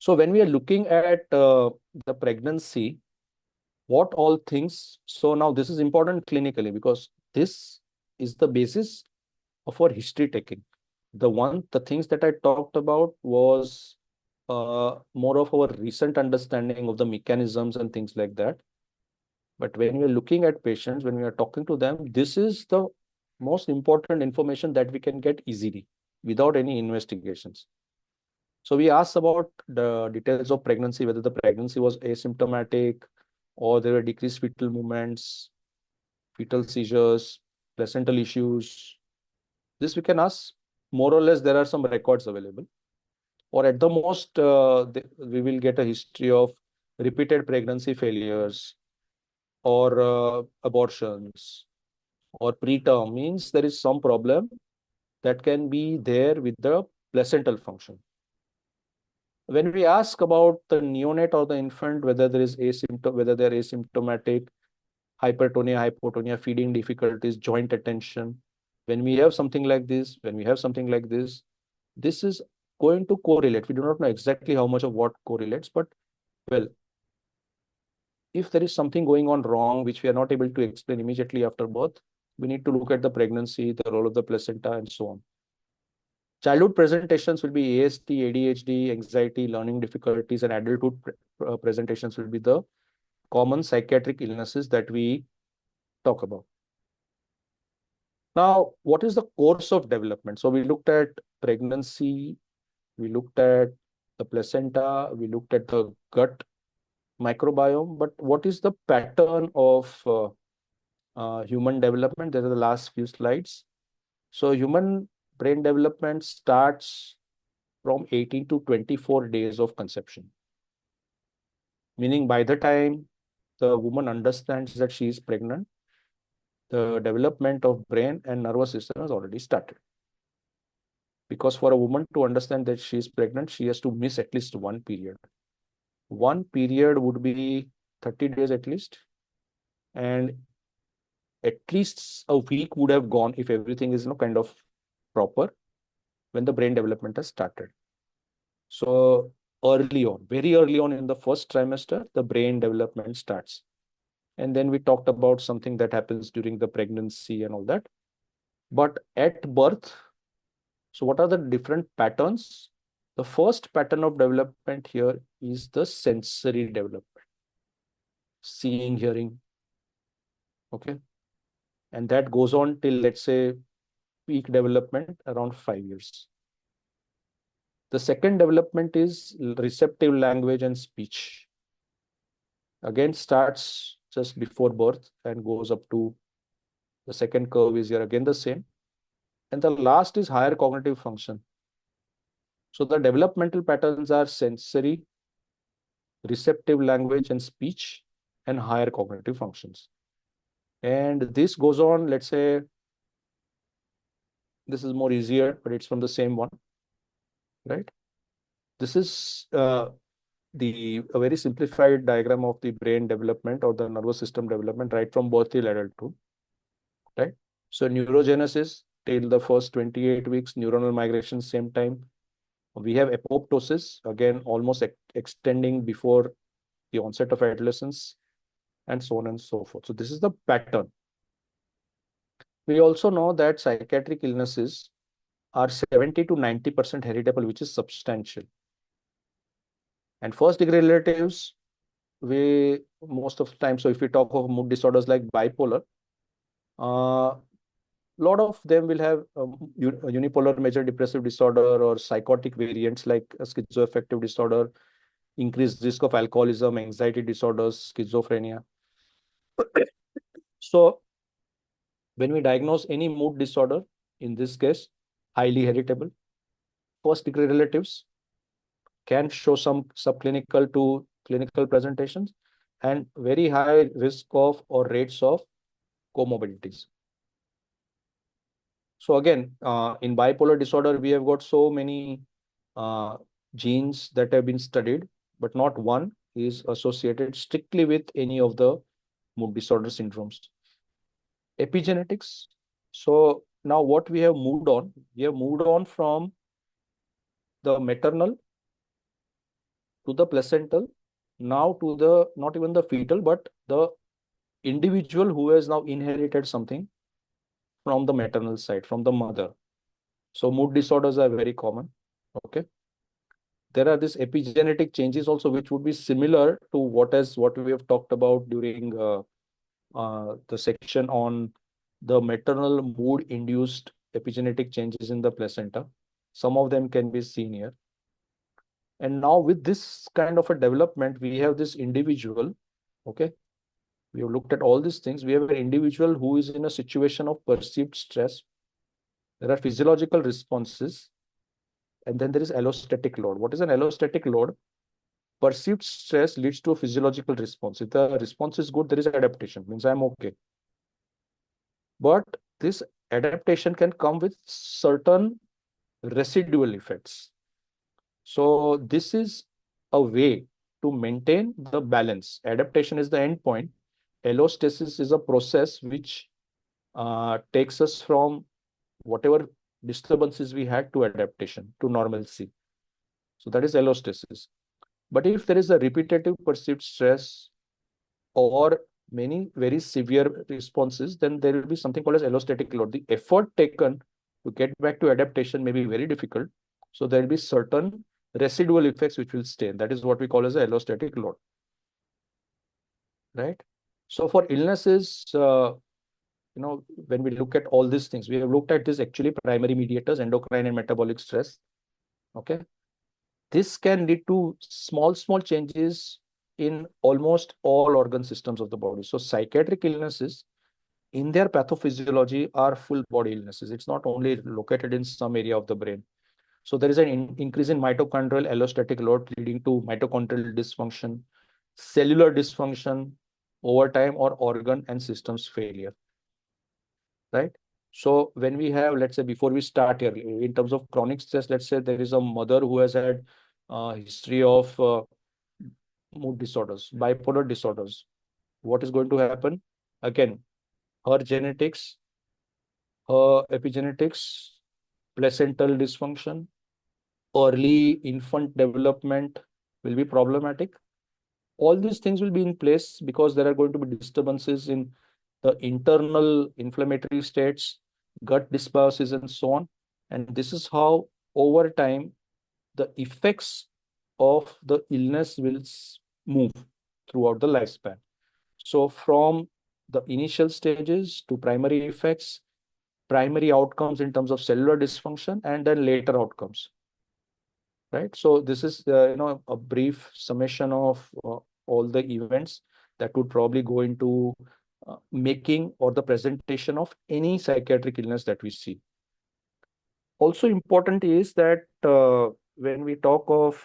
So when we are looking at the pregnancy, what all things, so now this is important clinically because this is the basis of our history taking. The things that I talked about was more of our recent understanding of the mechanisms and things like that. But when we are looking at patients, when we are talking to them, this is the most important information that we can get easily without any investigations. So we asked about the details of pregnancy, whether the pregnancy was asymptomatic or there were decreased fetal movements, fetal seizures, placental issues. This we can ask. More or less, there are some records available. Or at the most, we will get a history of repeated pregnancy failures or abortions or preterm, means there is some problem that can be there with the placental function. When we ask about the neonate or the infant, whether there is whether they are asymptomatic, hypertonia, hypotonia, feeding difficulties, joint attention, when we have something like this, this is going to correlate. We do not know exactly how much of what correlates, but well, if there is something going on wrong, which we are not able to explain immediately after birth, we need to look at the pregnancy, the role of the placenta, and so on. Childhood presentations will be ASD, ADHD, anxiety, learning difficulties, and adulthood presentations will be the common psychiatric illnesses that we talk about. Now, what is the course of development? So we looked at pregnancy, we looked at the placenta, we looked at the gut microbiome, but what is the pattern of human development? There are the last few slides. So human brain development starts from 18 to 24 days of conception. Meaning by the time the woman understands that she is pregnant, the development of brain and nervous system has already started. Because for a woman to understand that she is pregnant, she has to miss at least one period. One period would be 30 days at least. And at least a week would have gone if everything is kind of proper when the brain development has started. So early on, very early on in the first trimester, the brain development starts. And then we talked about something that happens during the pregnancy and all that. But at birth, so what are the different patterns? The first pattern of development here is the sensory development. Seeing, hearing, okay? And that goes on till, let's say, peak development around 5 years. The second development is receptive language and speech. Again, starts just before birth and goes up to the second curve is here again the same. And the last is higher cognitive function. So the developmental patterns are sensory, receptive language and speech, and higher cognitive functions. And this goes on, let's say, this is more easier, but it's from the same one, right? This is a very simplified diagram of the brain development or the nervous system development right from birth till adulthood, right? So neurogenesis till the first 28 weeks, neuronal migration same time. We have apoptosis, again, almost extending before the onset of adolescence, and so on and so forth. So this is the pattern. We also know that psychiatric illnesses are 70 to 90% heritable, which is substantial. And first degree relatives, we most of the time, so if we talk of mood disorders like bipolar, a lot of them will have unipolar major depressive disorder or psychotic variants like schizoaffective disorder, increased risk of alcoholism, anxiety disorders, schizophrenia. So when we diagnose any mood disorder, in this case, highly heritable, first degree relatives can show some subclinical to clinical presentations and very high risk of or rates of comorbidities. So again, in bipolar disorder, we have got so many genes that have been studied, but not one is associated strictly with any of the mood disorder syndromes. Epigenetics. So now what we have moved on from the maternal to the placental, now to the, not even the fetal, but the individual who has now inherited something from the maternal side, from the mother. So mood disorders are very common. Okay. There are these epigenetic changes also, which would be similar to what we have talked about during the section on the maternal mood induced epigenetic changes in the placenta. Some of them can be seen here. And now with this kind of a development, we have this individual. Okay. We have looked at all these things. We have an individual who is in a situation of perceived stress. There are physiological responses. And then there is allostatic load. What is an allostatic load? Perceived stress leads to a physiological response. If the response is good, there is adaptation, means I'm okay. But this adaptation can come with certain residual effects. So this is a way to maintain the balance. Adaptation is the end point. Allostasis is a process which takes us from whatever disturbances we had to adaptation, to normalcy. So that is allostasis. But if there is a repetitive perceived stress or many very severe responses, then there will be something called as allostatic load. The effort taken to get back to adaptation may be very difficult. So there will be certain residual effects which will stay. That is what we call as a allostatic load. Right? So for illnesses, when we look at all these things, we have looked at this actually primary mediators, endocrine and metabolic stress. Okay. This can lead to small changes in almost all organ systems of the body. So psychiatric illnesses in their pathophysiology are full body illnesses. It's not only located in some area of the brain. So there is an increase in mitochondrial allostatic load leading to mitochondrial dysfunction, cellular dysfunction over time, or organ and systems failure. Right? So when we have, let's say, before we start here, in terms of chronic stress, let's say there is a mother who has had history of mood disorders, bipolar disorders. What is going to happen? Again, her genetics, her epigenetics, placental dysfunction, early infant development will be problematic. All these things will be in place because there are going to be disturbances in the internal inflammatory states, gut dysbiosis, and so on. And this is how, over time, the effects of the illness will move throughout the lifespan. So from the initial stages to primary effects, primary outcomes in terms of cellular dysfunction, and then later outcomes. Right. So this is a brief summation of all the events that would probably go into making or the presentation of any psychiatric illness that we see. Also important is that when we talk of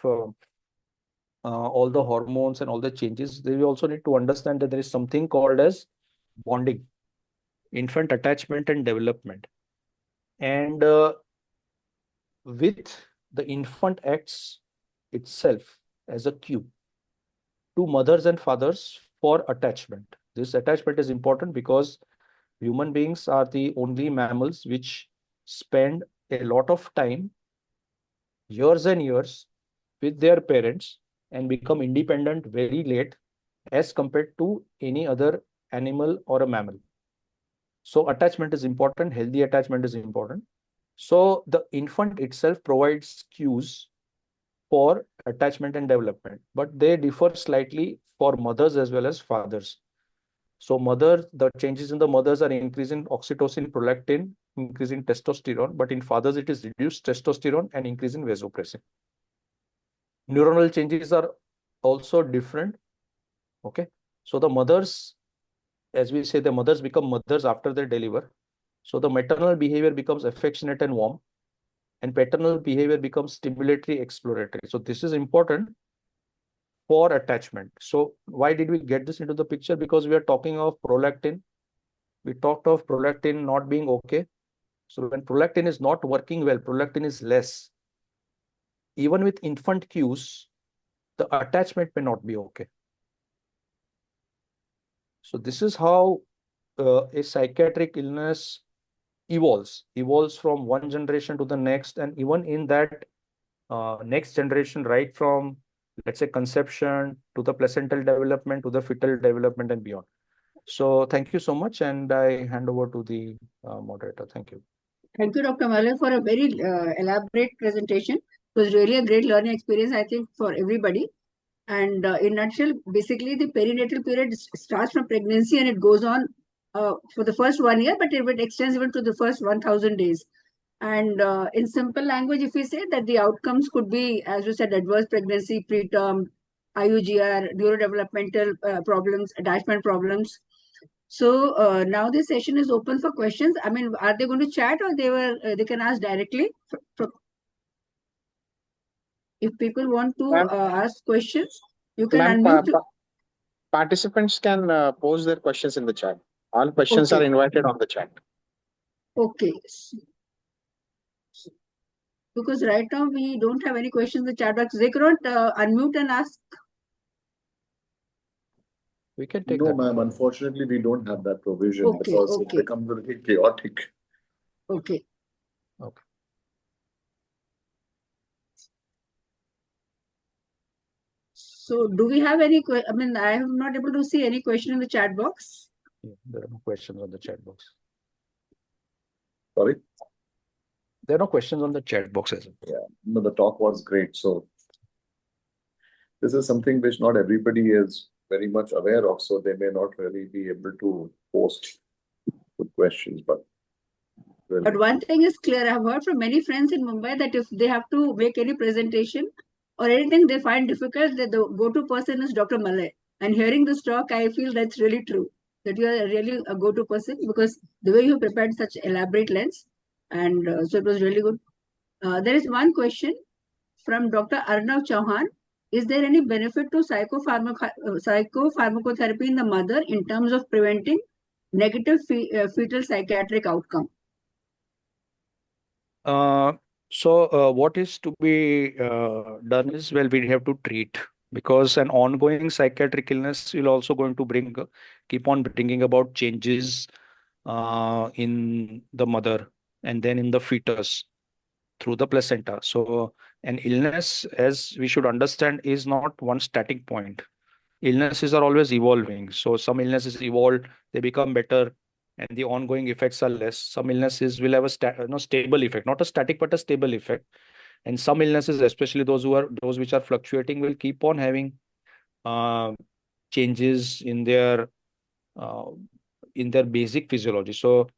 all the hormones and all the changes, we also need to understand that there is something called as bonding, infant attachment and development. And with the infant acts itself as a cue to mothers and fathers for attachment. This attachment is important because human beings are the only mammals which spend a lot of time, years and years, with their parents and become independent very late as compared to any other animal or a mammal. So attachment is important, healthy attachment is important. So the infant itself provides cues for attachment and development, but they differ slightly for mothers as well as fathers. So the changes in the mothers are increasing oxytocin, prolactin, increasing testosterone, but in fathers it is reduced testosterone and increasing vasopressin. Neuronal changes are also different. Okay. So the mothers, as we say, the mothers become mothers after they deliver. So the maternal behavior becomes affectionate and warm, and paternal behavior becomes stimulatory, exploratory. So this is important for attachment. So why did we get this into the picture? Because we are talking of prolactin. We talked of prolactin not being okay. So when prolactin is not working well, prolactin is less. Even with infant cues, the attachment may not be okay. So this is how a psychiatric illness evolves from one generation to the next. And even in that next generation, right from let's say, conception to the placental development to the fetal development and beyond. So thank you so much, and I hand over to the moderator. Thank you. Thank you, Dr. Malay, for a very elaborate presentation. It was really a great learning experience, I think, for everybody. And in a nutshell, basically, the perinatal period starts from pregnancy and it goes on for the first 1 year, but it extends even to the first 1,000 days. And in simple language, if we say that the outcomes could be, as you said, adverse pregnancy, preterm, IUGR, neurodevelopmental problems, attachment problems. So now this session is open for questions. I mean, are they going to chat or they can ask directly? If people want to Ma'am, ask questions, you can ma'am, unmute. participants can pose their questions in the chat. All questions are Okay. invited on the chat. Okay. Because right now we don't have any questions in the chat box. They cannot unmute and ask. We can take No, that. ma'am. Unfortunately, we don't have that provision Okay, because it okay. becomes a little chaotic. Okay. Okay. So do we have any, I mean, I am not able to see any question in the chat box. Yeah, there are no questions on the chat box. Sorry? There are no questions on the chat box as well. Yeah. No, the talk was great. So this is something which not everybody is very much aware of. So they may not really be able to post good questions, but But one thing is clear, I've heard from many friends in Mumbai that if they have to make any presentation or anything they find difficult, that the go-to person is Dr. Malay. And hearing this talk, I feel that's really true, that you are really a go-to person because the way you prepared such elaborate lens. And so it was really good. There is one question from Dr. Arnav Chauhan. Is there any benefit to psychopharmacotherapy in the mother in terms of preventing negative fetal psychiatric outcome? What is to be done is, well, we have to treat, because an ongoing psychiatric illness will also going to keep on bringing about changes in the mother and then in the fetus through the placenta. So an illness, as we should understand, is not one static point. Illnesses are always evolving. So some illnesses evolve, they become better, and the ongoing effects are less. Some illnesses will have a stable effect, not a static but a stable effect. And some illnesses, especially those which are fluctuating, will keep on having uh, changes uh, in their basic physiology. So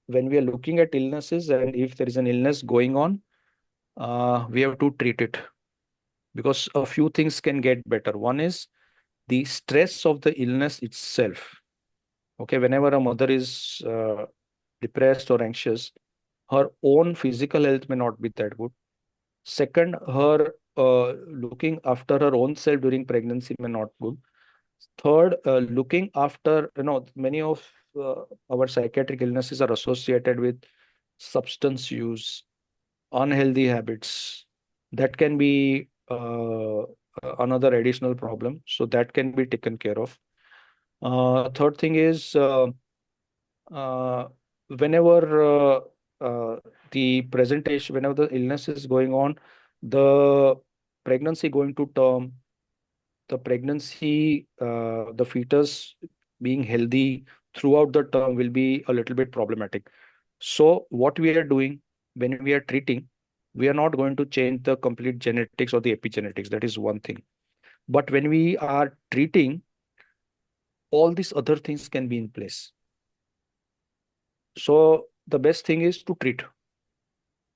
when we are looking at illnesses, and if there is an illness going on, we have to treat it, because a few things can get better. One is the stress of the illness itself. Okay, whenever a mother is depressed or anxious, her own physical health may not be that good. Second, her looking after her own self during pregnancy may not good. Third, looking after, many of our psychiatric illnesses are associated with substance use, unhealthy habits. That can be another additional problem. So that can be taken care of. Third thing is, uh, whenever uh, whenever the illness is going on, the pregnancy going to term, the fetus being healthy throughout the term will be a little bit problematic. So what we are doing when we are treating, we are not going to change the complete genetics or the epigenetics. That is one thing. But when we are treating, all these other things can be in place. So the best thing is to treat.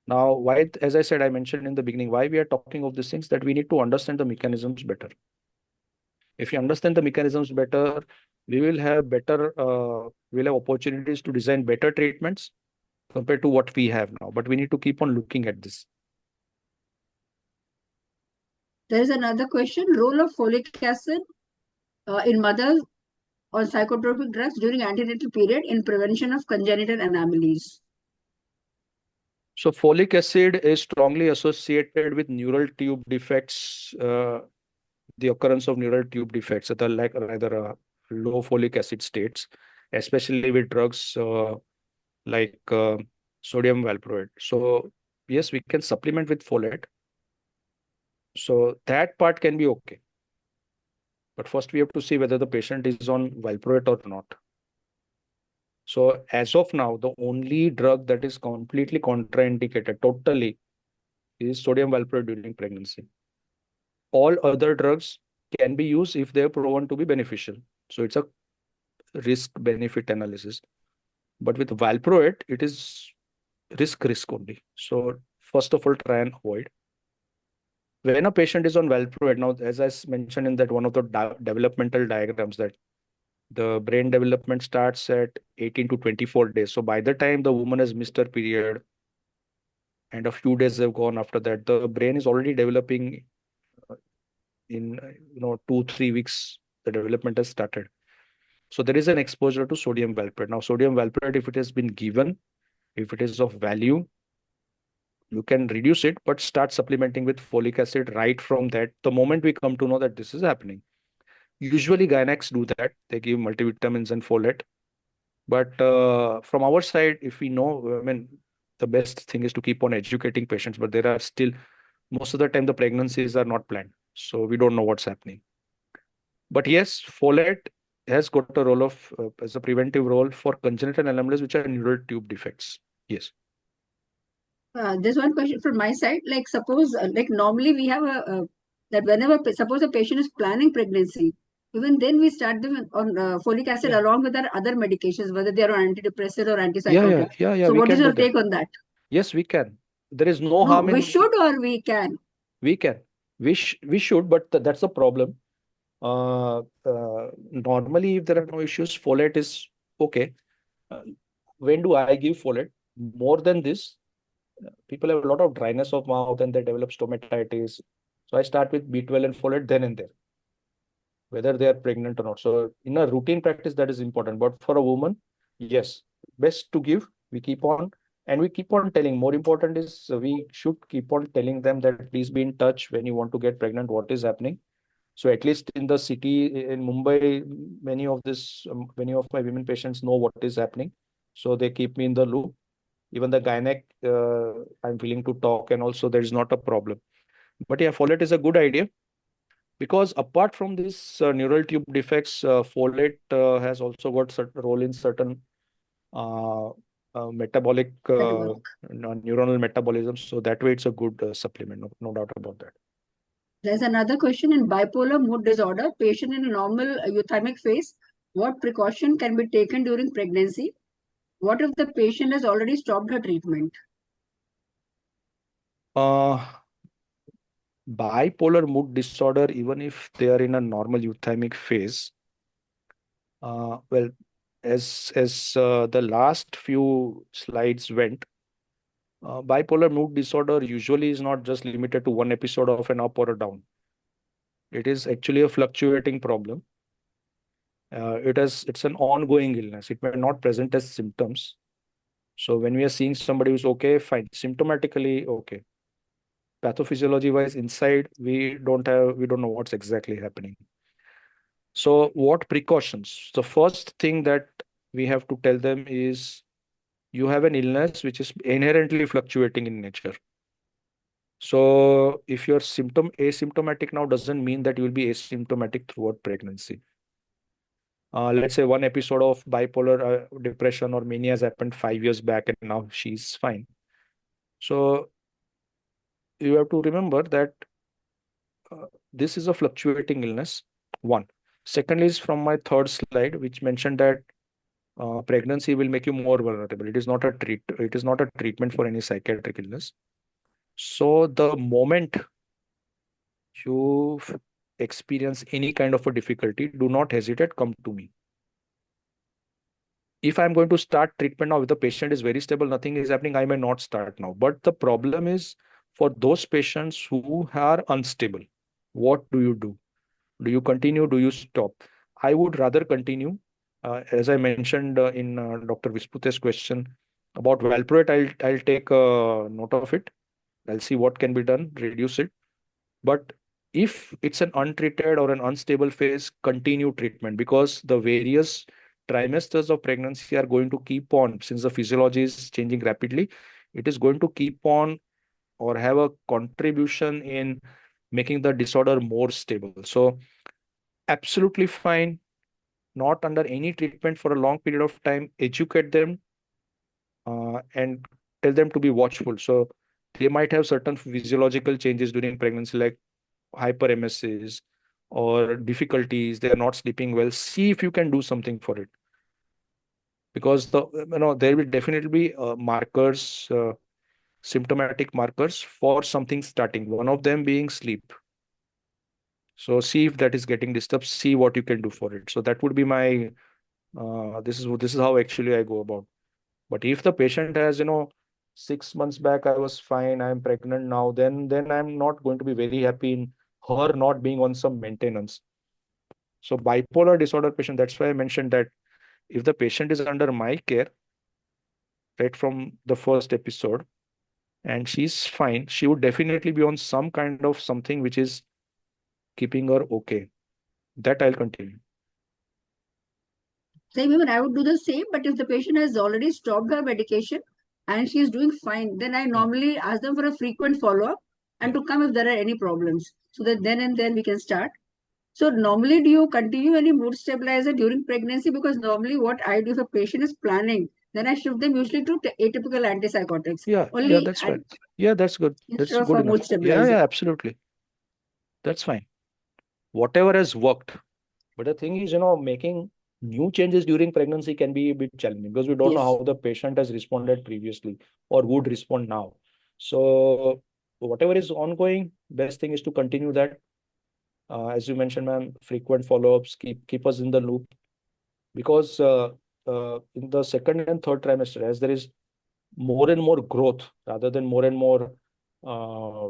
Now, why, as I said, I mentioned in the beginning, why we are talking of these things, that we need to understand the mechanisms better. If you understand the mechanisms better, we will have opportunities to design better treatments compared to what we have now. But we need to keep on looking at this. There is another question: role of folic acid in mothers on psychotropic drugs during antenatal period in prevention of congenital anomalies. So folic acid is strongly associated with neural tube defects, the occurrence of neural tube defects that are like rather low folic acid states, especially with drugs like sodium valproate. So yes, we can supplement with folate. So that part can be okay. But first we have to see whether the patient is on valproate or not. So as of now, the only drug that is completely contraindicated totally is sodium valproate during pregnancy. All other drugs can be used if they are proven to be beneficial. So it's a risk benefit analysis. But with valproate, it is risk only. So first of all, try and avoid. When a patient is on valproate, now as I mentioned in that one of the developmental diagrams, that the brain development starts at 18 to 24 days. So by the time the woman has missed her period and a few days have gone after that, the brain is already developing in 2-3 weeks. The development has started. So there is an exposure to sodium valproate. Now, sodium valproate, if it has been given, if it is of value, you can reduce it, but start supplementing with folic acid right from that. The moment we come to know that this is happening, usually gynecs do that. They give multivitamins and folate. But from our side, if we know, I mean, the best thing is to keep on educating patients, but there are still, most of the time, the pregnancies are not planned. So we don't know what's happening. But yes, folate has got a role of, as a preventive role for congenital anomalies, which are neural tube defects. Yes. There's one question from my side. Like, suppose, like normally we have that whenever, suppose a patient is planning pregnancy, even then we start them on folic acid Yeah. along with our other medications, whether they are on antidepressant or Yeah, antipsychotic. So we what is can do your that. take on that? Yes, we can. There is no No, harm we in, should or we can. we can. We should, but that's a problem. Normally, if there are no issues, folate is okay. Uh, when do I give folate? More than this, people have a lot of dryness of mouth and they develop stomatitis. So I start with B12 and folate then and there, whether they are pregnant or not. So in a routine practice, that is important. But for a woman, yes, best to give. We keep on and we keep on telling. More important is we should keep on telling them that please be in touch when you want to get pregnant, what is happening. So at least in the city in Mumbai, many of my women patients know what is happening. So they keep me in the loop. Even the gynec, I'm willing to talk, and also there is not a problem. But yeah, folate is a good idea because apart from this neural tube defects, folate has also got certain role in certain uh, metabolic Metabolic. neuronal metabolism. So that way, it's a good supplement. No doubt about that. There's another question in bipolar mood disorder, patient in a normal euthymic phase. What precaution can be taken during pregnancy? What if the patient has already stopped her treatment? Uh, Bipolar mood disorder, even if they are in a normal euthymic phase, well, as the last few slides went, bipolar mood disorder usually is not just limited to one episode of an up or a down. It is actually a fluctuating problem. It's an ongoing illness. It may not present as symptoms. So when we are seeing somebody who's okay, fine, symptomatically okay. Pathophysiology wise, inside we don't know what's exactly happening. So what precautions? The first thing that we have to tell them is you have an illness which is inherently fluctuating in nature. So if you're asymptomatic now doesn't mean that you will be asymptomatic throughout pregnancy. Let's say one episode of bipolar depression or mania has happened 5 years back and now she's fine. So you have to remember that this is a fluctuating illness. One. Second is from my third slide, which mentioned that pregnancy will make you more vulnerable. It is not a treatment for any psychiatric illness. So the moment you experience any kind of a difficulty, do not hesitate, come to me. If I'm going to start treatment now, if the patient is very stable, nothing is happening, I may not start now. But the problem is for those patients who are unstable, what do you do? Do you continue? Do you stop? I would rather continue. As I mentioned in Dr. Vispute's question about valproate, I'll take a note of it. I'll see what can be done, reduce it. But if it's an untreated or an unstable phase, continue treatment because the various trimesters of pregnancy are going to keep on, since the physiology is changing rapidly, it is going to keep on or have a contribution in making the disorder more stable. So absolutely fine, not under any treatment for a long period of time, educate them and tell them to be watchful. So they might have certain physiological changes during pregnancy, like hyperemesis or difficulties. They are not sleeping well. See if you can do something for it, because there will definitely be markers, symptomatic markers for something starting. One of them being sleep. So see if that is getting disturbed. See what you can do for it. So that would be my. This is how actually I go about. But if the patient has, 6 months back I was fine, I'm pregnant now, then I'm not going to be very happy in her not being on some maintenance. So bipolar disorder patient, that's why I mentioned that if the patient is under my care right from the first episode and she's fine, she would definitely be on some kind of something which is keeping her okay. That I'll continue. Same, even I would do the same, but if the patient has already stopped her medication and she is doing fine, then I normally ask them for a frequent follow-up and Yeah. to come if there are any problems, so that then and then we can start. So normally, do you continue any mood stabilizer during pregnancy? Because normally what I do, if a patient is planning, then I shift them usually to atypical antipsychotics Yeah, only, that's and fine. Yeah, that's good. That's instead of good a enough. mood Yeah, stabilizer. yeah, absolutely. That's fine. Whatever has worked. But the thing is, making new changes during pregnancy can be a bit challenging because we don't know Yes. how the patient has responded previously or would respond now. So whatever is ongoing, best thing is to continue that. As you mentioned, ma'am, frequent follow-ups, keep us in the loop, because in the second and third trimester, as there is more and more growth rather than more and more uh,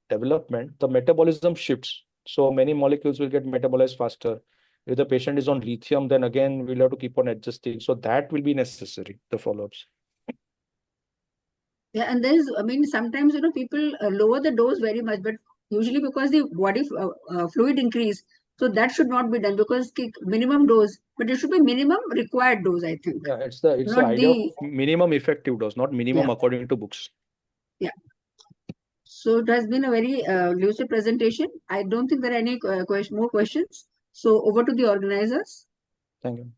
development, the metabolism shifts. So many molecules will get metabolized faster. If the patient is on lithium, then again we'll have to keep on adjusting. So that will be necessary, the follow-ups. Yeah, and I mean, sometimes people lower the dose very much, but usually because the body fluid increase, so that should not be done because minimum dose, but it should be minimum required dose, I think, Yeah, it's the not idea of the minimum effective dose, not minimum yeah, according to books. yeah. So it has been a very lucid presentation. I don't think there are any more questions. So over to the organizers. Thank you.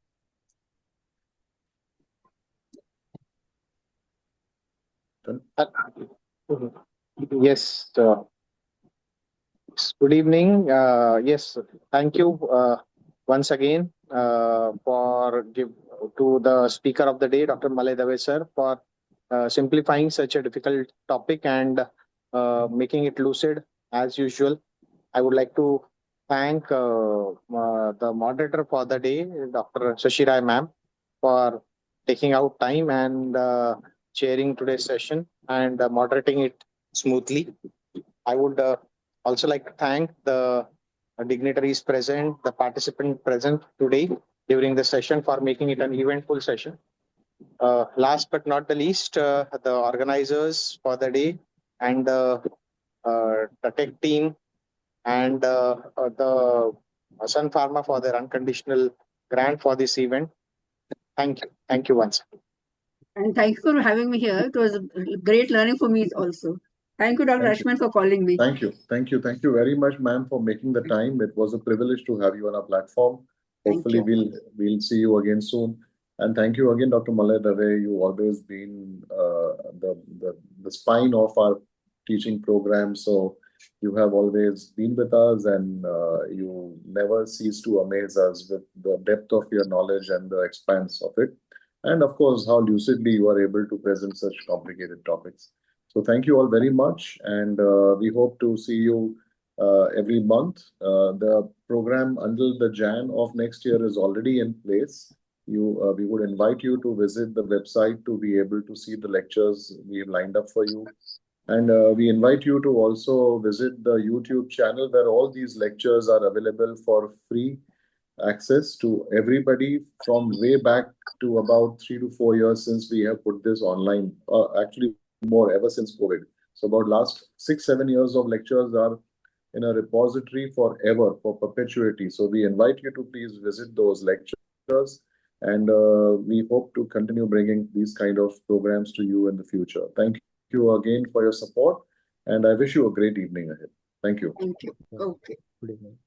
Uh, Yes. Good evening. Yes, thank you once again for give to the speaker of the day, Dr. Malay Dave sir, for simplifying such a difficult topic and making it lucid as usual. I would like to thank the moderator for the day, Dr. Sashirai ma'am, for taking out time and chairing today's session and moderating it smoothly. I would also like to thank the dignitaries present, the participant present today during the session for making it an eventful session. Last but not the least, the organizers for the day and the tech team and the Sun Pharma for their unconditional grant for this event. Thank you. Thank you once. And thank you for having me here. It was a great learning for me also. Thank you, Dr. Thank you. Ashman, for calling me. Thank you. Thank you. Thank you very much, ma'am, for making the time. It was a privilege to have you on our platform. Thank Hopefully, you. we'll see you again soon. And thank you again, Dr. Malay Dave. You've always been the spine of our teaching program. So you have always been with us, and you never cease to amaze us with the depth of your knowledge and the expanse of it. And of course, how lucidly you are able to present such complicated topics. So thank you all very much, and we hope to see you every month. The program until the Jan of next year is already in place. We would invite you to visit the website to be able to see the lectures we have lined up for you. And we invite you to also visit the YouTube channel where all these lectures are available for free access to everybody from way back to about 3 to 4 years since we have put this online. Actually, more ever since COVID. So about last 6, 7 years of lectures are in a repository forever for perpetuity. So we invite you to please visit those lectures, and we hope to continue bringing these kind of programs to you in the future. Thank you again for your support, and I wish you a great evening ahead. Thank you. Thank you. Okay. Good evening.